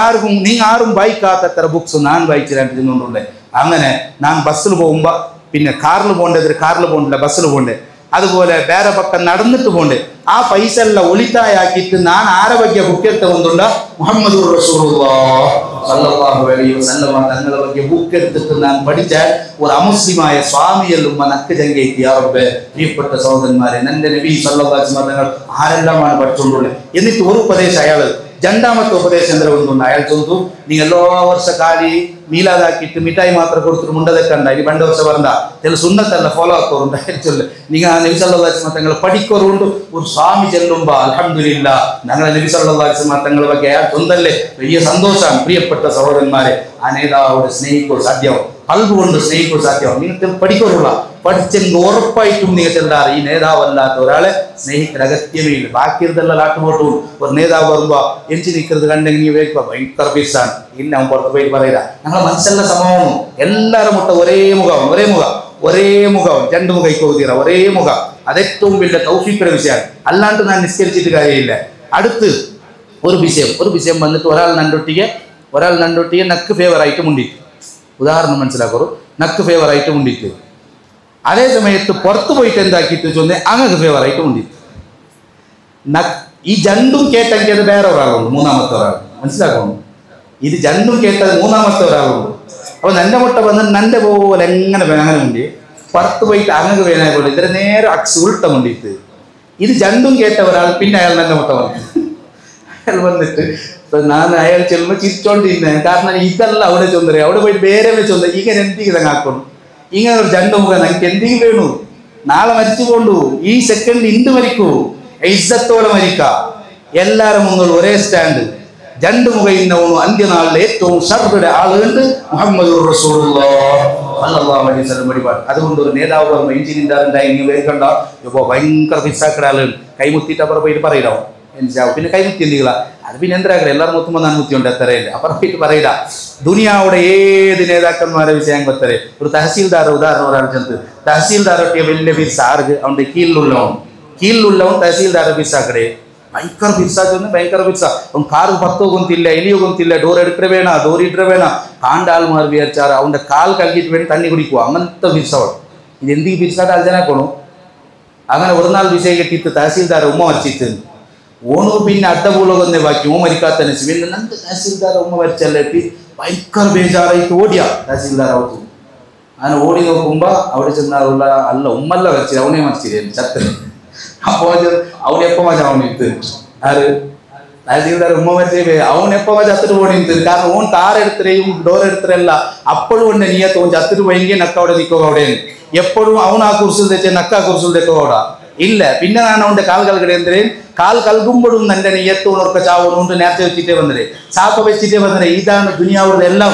ആരും വായിക്കാത്തത്ര ബുക്സ് ഞാൻ വായിച്ചാൽ ചെന്നുകൊണ്ടുള്ളത് അങ്ങനെ ഞാൻ ബസ്സിൽ പോകുമ്പോൾ പിന്നെ കാറിൽ പോകേണ്ടത് കാറിൽ പോകണ്ടില്ല ബസ്സിൽ പോകണ്ടേ അതുപോലെ വേറെ പക്കം നടന്നിട്ട് പോകണ്ടേ ആ പൈസ എല്ലാം ഒളിത്തായാക്കിയിട്ട് ഞാൻ ആരെ ಬಗ್ಗೆ ബുക്ക് എടുത്ത് വന്നുണ്ട് മുഹമ്മദുർ റസൂലുള്ളാഹി സല്ലല്ലാഹു അലൈഹി വസല്ലം തങ്ങളെ ಬಗ್ಗೆ ബുക്ക് എടുത്തിട്ട് ഞാൻ പഠിച്ചാൽ ഒരു അമുസ്ലിമായ സ്വാമിയെല്ലാം നക്ക് ചങ്കേറ്റി യാ റബ്ബേ പ്രിയപ്പെട്ട സഹോദരന്മാരെ നന്റെ നബി സല്ലല്ലാഹു അലൈഹി വസല്ലം തങ്ങൾ ആരെല്ലാമാണ് പഠിച്ചുകൊണ്ടുള്ളത് എന്നിട്ട് ഒരു ഉപദേശം അയാൾ രണ്ടാമത്തെ ഉപദേശം എന്തുകൊണ്ട് അയാൾ ചോദിച്ചു നീ എല്ലാ വർഷ കാലി മീലാദാക്കിയിട്ട് മിഠായി മാത്രം കൊടുത്തിട്ട് മുണ്ടതൊക്കെ ഉണ്ടായി ഇനി 2 വർഷം പറഞ്ഞ ചില സുന്നത്തല്ല ഫോളോ ആക്കോറുണ്ട് അയാൾ ചൊല്ല് നിങ്ങൾ നബി സല്ലല്ലാഹു അലൈഹി വസല്ലം തങ്ങൾ പഠിക്കോറുണ്ട് ഒരു സ്വാമി ചെല്ലുമ്പോൾ അൽഹംദുലില്ലാഹ് ഞങ്ങളെ നബി സല്ലല്ലാഹു അലൈഹി വസല്ലം തങ്ങളെ ಬಗ್ಗೆ അയാൾ ചൊന്തല്ലേ വലിയ സന്തോഷമാണ് പ്രിയപ്പെട്ട സഹോദരന്മാരെ ആ നേതാവോട് സ്നേഹിക്കോ സാധ്യവും കൽബുകൊണ്ട് സ്നേഹിക്കോ സാധ്യവും നിങ്ങൾ പഠിക്കോറുള്ള പഠിച്ചെങ്കിൽ ഉറപ്പായിട്ടും നിങ്ങൾ ചെല്ലാറ് ഈ നേതാവല്ലാത്ത ഒരാളെ സ്നേഹിക്കുന്ന അഗത്യമേ ഇല്ല ബാക്കിയതെല്ലാം ലാട്ടുപോട്ടു ഒരു നേതാവ് വരുമ്പോ എഞ്ചി നിൽക്കുന്നത് കണ്ടെങ്കിൽ ഭയങ്കര പീസാണ് ഇല്ല അവൻ പുറത്ത് പോയിട്ട് പറയില്ല ഞങ്ങളെ മനസ്സെല്ലാം സമമാണ് എല്ലാവരും മുട്ട ഒരേ മുഖം 2 മുഖം ഇക്കോതീറ ഒരേ മുഖം അതേറ്റവും വലിയ തൗഫീഖിന്റെ വിഷയമാണ് അല്ലാണ്ട് ഞാൻ നിസ്കരിച്ചിട്ട് കാര്യമില്ല അടുത്ത് ഒരു വിഷയം വന്നിട്ട് ഒരാൾ നണ്ടൊട്ടിയെ നക്ക് ഫേവറായിട്ട് മുണ്ടിട്ട് ഉദാഹരണം മനസ്സിലാക്കൂ നക്ക് ഫേവറായിട്ട് മുണ്ടിട്ട് അതേ സമയത്ത് പുറത്തു പോയിട്ട് എന്താക്കിയിട്ട് ചൊന്നേ അങ്ങക്ക് ഫേവറായിട്ട് മുണ്ടിട്ട് ഈ രണ്ടും കേട്ടെങ്കിൽ അത് വേറെ ഒരാളുണ്ട് മൂന്നാമത്തെ ഒരാൾ മനസ്സിലാക്കണം ഇത് രണ്ടും കേട്ടത് മൂന്നാമത്തെ ഒരാളുണ്ട് അപ്പോൾ നന്റെ മുട്ട വന്ന് നന്റെ പോലെ അങ്ങനെ മുണ്ടി പുറത്ത് പോയിട്ട് അങ്ങക്ക് വേനായ പോലെ ഇതിന് നേരെ ഉൾട്ട മുണ്ടിട്ട് ഇത് രണ്ടും കേട്ട ഒരാൾ പിന്നെ അയാൾ നന്റെ മുട്ട വന്നു അയാൾ വന്നിട്ട് ഞാൻ അയാൾ ചെല്ലുമ്പോൾ ചിരിച്ചോണ്ടിരുന്നേ കാരണം ഇതല്ല അവിടെ ചൊന്നറേ അവിടെ പോയിട്ട് വേറെ ചൊന്ന ഇങ്ങനെ എന്തെങ്കിലും ആക്കണം ഇങ്ങനെ ഒരു 2 മുഖം എനിക്ക് എന്തെങ്കിലും വേണു നാളെ മരിച്ചു പോണ്ടു ഈ സെക്കൻഡ് ഇന്ന് മരിക്കൂ ഇസ്സത്തോടെ മരിക്കാം എല്ലാവരും മുന്നിൽ ഒരേ സ്റ്റാൻഡ് 2 മുഖം ഇന്നവണു അന്ത്യനാളിലെ ഏറ്റവും ഷർറുടെ ആളുണ്ട് മുഹമ്മദുർ റസൂലുള്ളാഹി സല്ലല്ലാഹു അലൈഹി വസല്ലം വഴിപാട് അതുകൊണ്ട് ഒരു നേതാവ് പറഞ്ഞ എഞ്ചിനീയർ ഉണ്ടായി നീ വേർക്കണ്ട ഇപ്പോൾ ഭയങ്കര പിസ്സാക്കട ആളുകൾ കൈമുത്തിയിട്ട് അപ്പുറം പോയിട്ട് പറയില്ല പിന്നെ കൈമുത്തി എന്തികളാ അത് പിന്നെ എന്താകട്ടെ എല്ലാവരും മുത്തുമ്പോൾ ഞാൻ മുത്തിയുണ്ട് എത്രയില്ല അപ്പുറം പോയിട്ട് പറയില്ല ദുനിയാവുടെ ഏത് നേതാക്കന്മാരെ വിഷയം കൊത്തരെ ഒരു തഹസീൽദാർ ഉദാഹരണം ഒരാൾ ചെന്ന് തഹസീൽദാറൊട്ടിയ വലിയ ഫീസ് ആർക്ക് അവൻ്റെ കീഴിലുള്ളവൻ തഹസീൽദാറെ ഫീസാക്കടേ ഭയങ്കര ഫീസ ಅವ್ನು ಕಾರು ಪತ್ತೋಗುಂತಿಲ್ಲ ಎಲಿಯೋಗುಂತಿಲ್ಲ ಡೋರ್ ಎಡ್ಕರೆ ಬೇಡ ಡೋರ್ ಇಟ್ರೆ ಬೇಡ ಕಾಂಡಾಲ್ ಮಾರು ವಿಚಾರ ಅವನ ಕಾಲು ಕಲ್ಗಿಟ್ಟು ಬೇಡ ತಣ್ಣಿ ಕುಡಿക്കുക അങ്ങനത്തെ ഫീസവൾ ഇത് എന്തിക്ക് ഫീസായിട്ട് അർജനാക്കണു അങ്ങനെ ഒരു നാൾ വിഷയം കെട്ടിയിട്ട് തഹസീൽദാർ ഉമ്മ മരിച്ചിട്ട് ഓണു പിന്നെ അഡ്ഡപൂളകൊന്നേ ബാക്കി ഉമ്മ മരിക്കാത്തന്നെ പിന്നെ നന്റെ തഹസീൽദാർ ഉമ്മ മരിച്ചല്ലേ ഭയങ്കര ബേജാറായിട്ട് ഓടിയാ തഹസീൽദാർ അവത്തു അങ്ങനെ ഓടി നോക്കുമ്പോൾ അവിടെ ചെന്നാറുള്ള അല്ല ഉമ്മല്ല മരിച്ചില്ല അവനെ മരിച്ചില്ലേ ചത്തന് അപ്പോൾ അവൻ എപ്പോൾ മജ അവനിട്ട് ആര് തഹസീൽദാർ ഉമ്മ മരിച്ചേ അവൻ എപ്പോൾ ചത്തിട്ട് പോണിട്ട് കാരണം ഓൻ കാർ എടുത്തരെയും ഡോർ എടുത്തരല്ല അപ്പോഴും ഉണ്ട് നീയത്ത് ഓൻ ചത്തിട്ട് പോയെങ്കിൽ നക്ക അവിടെ നിൽക്കുക അവിടെ എപ്പോഴും അവൻ ആ കുറിച്ചിൽ തെച്ചേ നക്ക ആ കുറിച്ചിൽ തെക്കോ അവിടെ ഇല്ല പിന്നെ ഞാൻ അവൻ്റെ കാലുകൾ കിടന്നേരും കാൽ കൽകുമ്പോഴും എൻ്റെ നെയ്യത്ത് ഉണർക്ക ചാവുന്നുണ്ട് നേരത്തെ വെച്ചിട്ടേ വന്നേ ചാപ്പ വെച്ചിട്ടേ വന്നേ ഇതാണ് ദുനിയാവുടെ എല്ലാം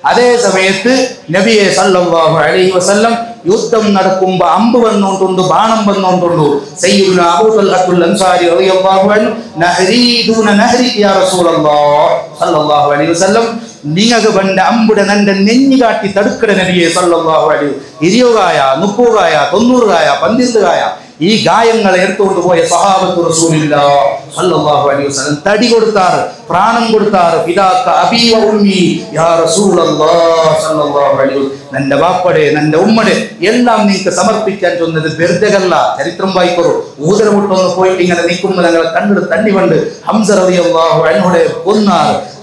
അതേ സമയത്ത് നബിയെ സല്ലല്ലാഹു അലൈഹി വസല്ലം യുദ്ധം നടക്കുമ്പോൾ അമ്പ് വന്നുകൊണ്ടുണ്ട് ബാണം വന്നുകൊണ്ടുണ്ട് സയ്യിദുനാ അബൂ തൽഹത്തുൽ അൻസാരി റളിയല്ലാഹു അൻഹു നഹരി ദൂന നഹരി യാ റസൂലല്ലാഹ് സല്ലല്ലാഹു അലൈഹി വസല്ലം നിങ്ങൾക്ക് പണ്ട് അമ്പുടെ നന്റെ നെഞ്ഞു കാട്ടി തടുക്കട നബിയെ സല്ലല്ലാഹു അലൈഹി 20 കായ 30 കായ 90 കായ 12 കായ ഈ ഗായങ്ങളെ എടുത്തുകൊണ്ട് പോയ സഹാബത്തു റസൂലുള്ളാഹി സല്ലല്ലാഹു അലൈഹി വസല്ലം തടി കൊടുത്താർ പ്രാണം കൊടുത്താർ ഫിദാക അബീ വ ഉമ്മി യാ റസൂലല്ലാഹി സല്ലല്ലാഹു അലൈഹി വസല്ലം നന്റെ ബാപ്പടെ നന്റെ ഉമ്മടെ എല്ലാം നിങ്ങൾക്ക് സമർപ്പിക്കാൻ ചൊന്നത് വെറുതെയല്ല ചരിത്രം വായിക്കറു ഊദരമുട്ടൊന്ന് പോയിട്ട് ഇങ്ങനെ നിൽക്കുമ്പോൾ ഞങ്ങളെ കണ്ടിട്ട് തണ്ടി കൊണ്ട് ഹംസ റളിയല്ലാഹു അൻഹുടെ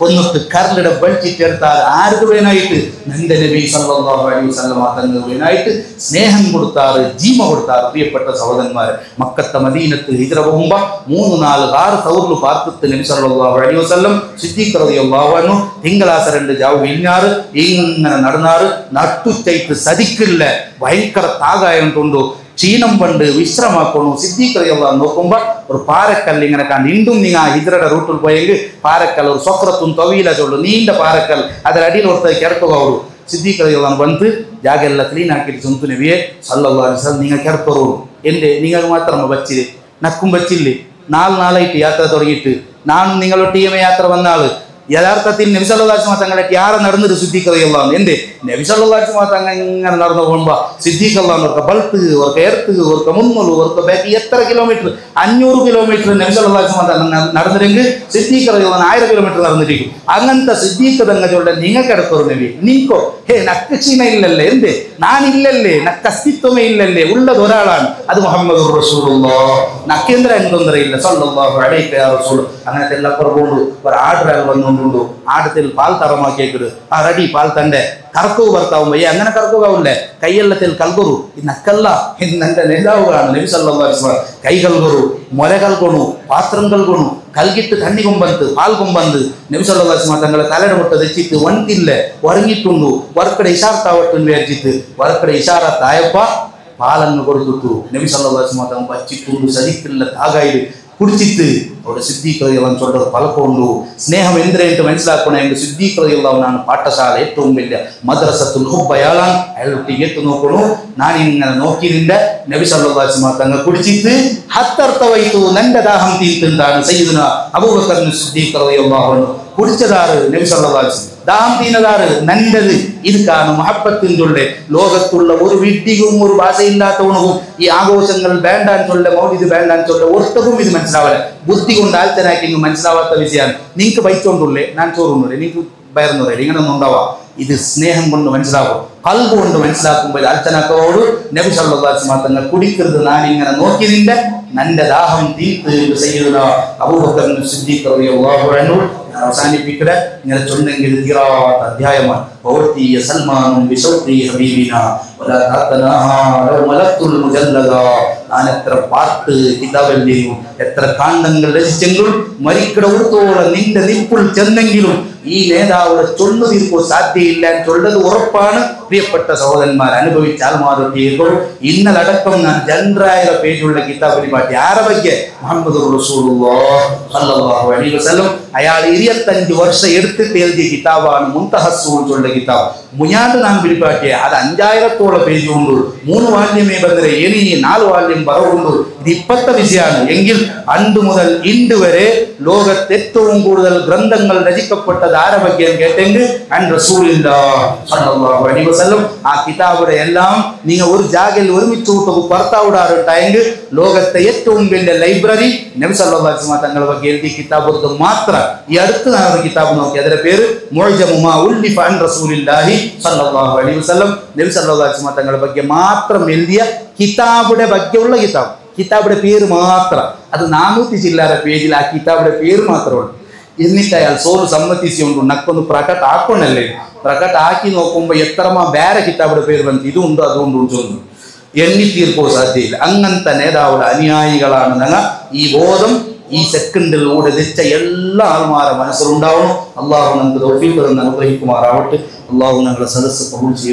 കൊന്നിട്ട് കരളിടെ ബൾച്ചിട്ട് എടുത്താൽ ആർക്ക് വേനായിട്ട് നന്റെ നബി സല്ലല്ലാഹു അലൈഹി വസല്ലം തങ്ങൾക്ക് വേനായിട്ട് സ്നേഹം കൊടുത്താറ് ജീവ കൊടുത്താറ് പ്രിയപ്പെട്ട സഹോദരന്മാരെ മക്കത്തെ മദീനത്ത് ഹിജ്റ പോകുമ്പോൾ 3-4 ഗാർ സൗറിൽ പാർത്തിട്ട് നബി സല്ലല്ലാഹു അലൈഹി വസല്ലം സിദ്ദീഖ് റളിയല്ലാഹു അൻഹു തിങ്കളാസ 2 ജാവ് വിഞ്ഞാറ് ഇങ്ങനെ നടന്നാറ് നട്ടുച്ചയ്ക്ക് സദിക്കില്ല ഭയങ്കര താകായം കൊണ്ടു ക്ഷീണം പണ്ട് വിശ്രമാക്കണു സിദ്ദീഖ് റളിയല്ലാഹു നോക്കുമ്പോ ഒരു പാറക്കല്ല് ഇങ്ങനെ കണ്ട് ഇണ്ടും നിങ്ങൾ ഹിജ്റയുടെ റൂട്ടിൽ പോയെങ്കിൽ പാറക്കൽ ഒരു സൊക്രത്തും തൊവീല ചൊല്ലു നീണ്ട പാറക്കൽ ಅದರ ಅಡಿയിൽ ಹೊರತ ಕೆರಕುವ ಅವರು ಸಿದ್ದೀಕ್ ರಲಿಯಲ್ಲಾಹು ಬಂತು ಜಾಗ ಎಲ್ಲ ಕ್ಲೀನ್ ಹಾಕಿಟ್ಟು ಸಂತು ನಬಿಯೇ ಸಲ್ಲಲ್ಲಾಹು ಅಲೈಹಿ ವಸಲ್ಲಂ നിങ്ങൾ ಕೆರಕರು എന്റെ നിങ്ങൾ മാത്രം ബച്ചിരെ നക്കും ബച്ചില്ലേ നാളായിട്ട് യാത്ര തുടങ്ങിയിട്ട് നാനും നിങ്ങളൊട്ടിയമേ യാത്ര വന്ന ആള് യഥാർത്ഥത്തിൽ നബി സല്ലല്ലാഹു അലൈഹി വസല്ലം തങ്ങളെ യാറെ നടന്നിട്ട് സിദ്ദീഖ് റളിയല്ലാഹു അൻഹു എന്തേ നബി സല്ലല്ലാഹു അലൈഹി വസല്ലം തങ്ങൾ ഇങ്ങനെ നടന്നു പോകുമ്പോൾ സിദ്ദീഖ് റളിയല്ലാഹു അൻഹു ബൾത്ത് ഒരു എർത്ത് ഒരു മുന്നൂറ് ഒരു ബാക്കി എത്ര കിലോമീറ്റർ 500 കിലോമീറ്റർ നബി സല്ലല്ലാഹു അലൈഹി വസല്ലം തങ്ങൾ നടന്നിരെങ്കിൽ സിദ്ദീഖ് റളിയല്ലാഹു അൻഹു 1000 കിലോമീറ്റർ നടന്നിരിക്കും അങ്ങനത്തെ സിദ്ദീഖ് തങ്ങളുടെ നിങ്ങൾക്ക് എടുക്കൊരു നബി നിങ്ങോ ഹേ നക്ക് ക്ഷീണ ഇല്ലല്ലേ എന്തേ നാനില്ലല്ലേ നക്ക് അസ്തിത്വമേ ഇല്ലല്ലേ ഉള്ളത് ഒരാളാണ് അത് മുഹമ്മദുർ റസൂലുള്ളാഹ് നക്കേന്ദ്ര എന്തൊന്നറിയില്ല സല്ലല്ലാഹു അലൈഹി റസൂൽ അങ്ങനത്തെ എല്ലാ പുറകൊണ്ടു ഒരു ആർഡർ വന്നു ആടത്തിൽ പാൽ തറമാക്കിയേക്കട് ആ റെഡി പാൽ തന്റെ കറക്കു ഭർത്താവും അങ്ങനെ കറക്കുകാവില്ലേ കൈയെല്ലത്തിൽ കൽകൊരു ഈ നക്കല്ല എന്നെ നേതാവുകളാണ് നബി സല്ലല്ലാഹു അലൈഹി വസല്ലം കൈ കൽകൊരു ಮೊಲೆ ಕಲ್ಕೊಣು ಪಾತ್ರಂ ಕಲ್ಕೊಣು ಕಲ್ಗಿಟ್ಟು ತಣ್ಣಿ ಕೊಂಬಂತು ಪಾಲ್ ಕೊಂಬಂದು ನಬಿ ಸಲ್ಲಲ್ಲಾಹು ಅಲೈಹಿ ವಸಲ್ಲಂ ತಂಗಳ ತಲೆಡ ಮುಟ್ಟ ದಚ್ಚಿತ್ತು ಒಂತಿಲ್ಲ ಒರಗಿಟ್ಟುಂಡು ಹೊರಕಡೆ ಇಶಾರತಾವಟ್ಟು ಬೇರ್ಜಿತ್ತು ಹೊರಕಡೆ ಇಶಾರತ್ ಆಯಪ್ಪ ಪಾಲನ್ನು ಕೊಡುತ್ತಿತ್ತು ನಬಿ ಸಲ್ಲಲ್ಲಾಹು ಅಲೈಹಿ ವಸಲ್ಲಂ ಬಚ್ಚಿಟ್ಟು ಸದಿಕ್ಕಿಲ್ಲ ತಾಗಾಯಿಡು കുടിച്ചിട്ട് അവിടെ സിദ്ദീഖ് റളിയല്ലാഹു അൻഹു ചൊല്ലത് പലപ്പോണ്ട് സ്നേഹം എന്തിനായിട്ട് മനസ്സിലാക്കണേ സിദ്ദീഖ് റളിയല്ലാഹു അൻഹു പാഠശാല ഏറ്റവും വലിയ മദ്രസത്തുൽ ഹുബ്ബ് അയാളാണ് അയാളൊട്ടിಗೆ എത്തു നോക്കണു ഞാനിങ്ങനെ നോക്കിയിരുന്ന നബി സല്ലല്ലാഹു അലൈഹി വസല്ലം തങ്ങൾ കുടിച്ചിട്ട് ഹത്തർത്തവൈതു നന്റെ ദാഹം തീർത്തിട്ടാണ് സയ്യിദുന അബൂബക്കർ സിദ്ദീഖ് റളിയല്ലാഹു അൻഹു കുടിച്ചതാറ് നബി സല്ലല്ലാഹു അലൈഹി വസല്ലം ദാഹം തീർന്നതാറ് നല്ലത് ഇതുക്കാണ് മഹബത്തിൻ്റെ ലോകത്തുള്ള ഒരു വിഡ്ഢിയും ഒരു ഭാഷയില്ലാത്തവണവും ഈ ആഘോഷങ്ങൾ വേണ്ടാൻ ചൊല്ല മൗലിദ് വേണ്ടാൻ ചൊല്ല ഒട്ടവും ഇത് മനസ്സിലാവില്ല ബുദ്ധി കൊണ്ട് ആൽത്തനാക്കി മനസ്സിലാവാത്ത വിഷയമാണ് നിങ്ങൾക്ക് ബൈച്ചോണ്ടുള്ളേ ഞാൻ ചോറുണ്ടേ നിങ്ങൾക്ക് ബയർന്നുറേ ഇങ്ങനൊന്നും ഉണ്ടാവാം ഇത് സ്നേഹം കൊണ്ട് മനസ്സിലാവും കൽബ് കൊണ്ട് മനസ്സിലാക്കുമ്പോൾ ആൽത്തനാക്കോട് നബി സല്ലല്ലാഹു അലൈഹി വസല്ലം തങ്ങൾ കുടിക്കരുത് ഞാനിങ്ങനെ നോക്കി നിന്റെ നന്റെ ദാഹം തീർത്ത് സയ്യിദുന അബൂബക്കർ സിദ്ദീഖ് റളിയല്ലാഹു അൻഹു അവസാനിപ്പിക്കട്ടെ ഇങ്ങനെ ചൊന്നെങ്കിൽ തീരാത്ത അധ്യായമാണ് ഓർത്തിയ സൽമാനും ബിസൗത്തി ഹബീബിന വലാ തതനാഹാ ലൗ മലത്തുൽ മുജല്ലദ ഞാൻ എത്ര പാട്ട് കിതാബെങ്കിലും എത്ര കാണ്ഡങ്ങൾ രചിച്ചെങ്കിലും മരിക്കട ഉറത്തോളം നിന്റെ നിൽപ്പുൾ ചെന്നെങ്കിലും ഈ നേതാവിടെ ചൊല്ലു തീർക്കോ സാധ്യയില്ല ചൊല്ലത് ഉറപ്പാണ് പ്രിയപ്പെട്ട സഹോദരന്മാർ അനുഭവിച്ചാൽ മാറുകയുള്ളൂ ഇന്നലടക്കം ഞാൻ 2000 പേജുള്ള കിതാബ് പരിപാടി ആരെ ಬಗ್ಗೆ മുഹമ്മദുർ റസൂലുള്ളാഹ് സല്ലല്ലാഹു അലൈഹി വസല്ലം അയാൾ 25 വർഷം എടുത്തിട്ട് എഴുതിയ കിതാബാണ് മുൻതഹസ്സൂൽ ചൊല്ല കിതാബ് മുഞ്ഞാണ്ട് നാം പരിപാടിയെ അത് 5000-ഓളം പേജ് ഉണ്ട് 3 വാല്യമേ ബന്ധരെ ഇനി 4 വാല്യം ബറവുണ്ട് ഇത് ഇപ്പത്തെ വിഷയമാണ് എങ്കിൽ അന്ന് മുതൽ ഇന്ന് വരെ ലോകത്ത് ഏറ്റവും കൂടുതൽ ഗ്രന്ഥങ്ങൾ രചിക്കപ്പെട്ടത് ആരെ ಬಗ್ಗೆ കേട്ടെങ്കിൽ അൻ റസൂലുള്ളാഹ് സല്ലല്ലാഹു അലൈഹി വസല്ലം ആ കിതാബുടെ എല്ലാം നിങ്ങൾ ഒരു ജാഗയിൽ ഒരുമിച്ച് വിട്ടു പുറത്താവിടാറുണ്ടായെങ്കിൽ ലോകത്തെ ഏറ്റവും വലിയ ലൈബ്രറി നബി സല്ലല്ലാഹു അലൈഹി വസല്ലം തങ്ങളുടെ ಬಗ್ಗೆ എഴുതിയ കിതാബ് മാത്രം ഈ അടുത്ത് ഞാൻ ഒരു കിതാബ് നോക്കി അതിന്റെ പേര് മുഅ്ജമു മാ ഉല്ലിഫ അൻ റസൂലില്ലാഹി സല്ലല്ലാഹു അലൈഹി വസല്ലം നബി സല്ലല്ലാഹു അലൈഹി വസല്ലം തങ്ങളുടെ ಬಗ್ಗೆ മാത്രം എഴുതിയ കിതാബുടെ ബഗ്ഗെയുള്ള കിതാബ് കിതാബുടെ പേര് മാത്രം അത് 400 ചില്ലറ പേജിൽ ആ കിതാബുടെ പേര് മാത്രമേ ഉള്ളൂ എന്നിട്ട് അയാൾ സോറ് സമ്മതിച്ചുകൊണ്ട് നക്കൊന്ന് പ്രകട ആക്കണല്ലേ പ്രകട ആക്കി നോക്കുമ്പോൾ എത്രമാ വേറെ കിതാബുടെ പേര് വന്നു ഇതുണ്ടോ അതുകൊണ്ടു ചോദിച്ചു എണ്ണി തീർക്കോ സാധ്യയില്ല അങ്ങനത്തെ നേതാവുടെ അനുയായികളാണ് ഞങ്ങൾ ഈ ബോധം ഈ സെക്കൻഡിലൂടെ വെച്ച എല്ലാ ആൾമാരുടെ മനസ്സിലുണ്ടാവണം അള്ളാഹു നമുക്ക് തൗഫീഖ് തന്ന് അനുഗ്രഹിക്കുമാറാവട്ടെ അള്ളാഹു ഞങ്ങളുടെ സദസ്സ് കബൂൽ ചെയ്യും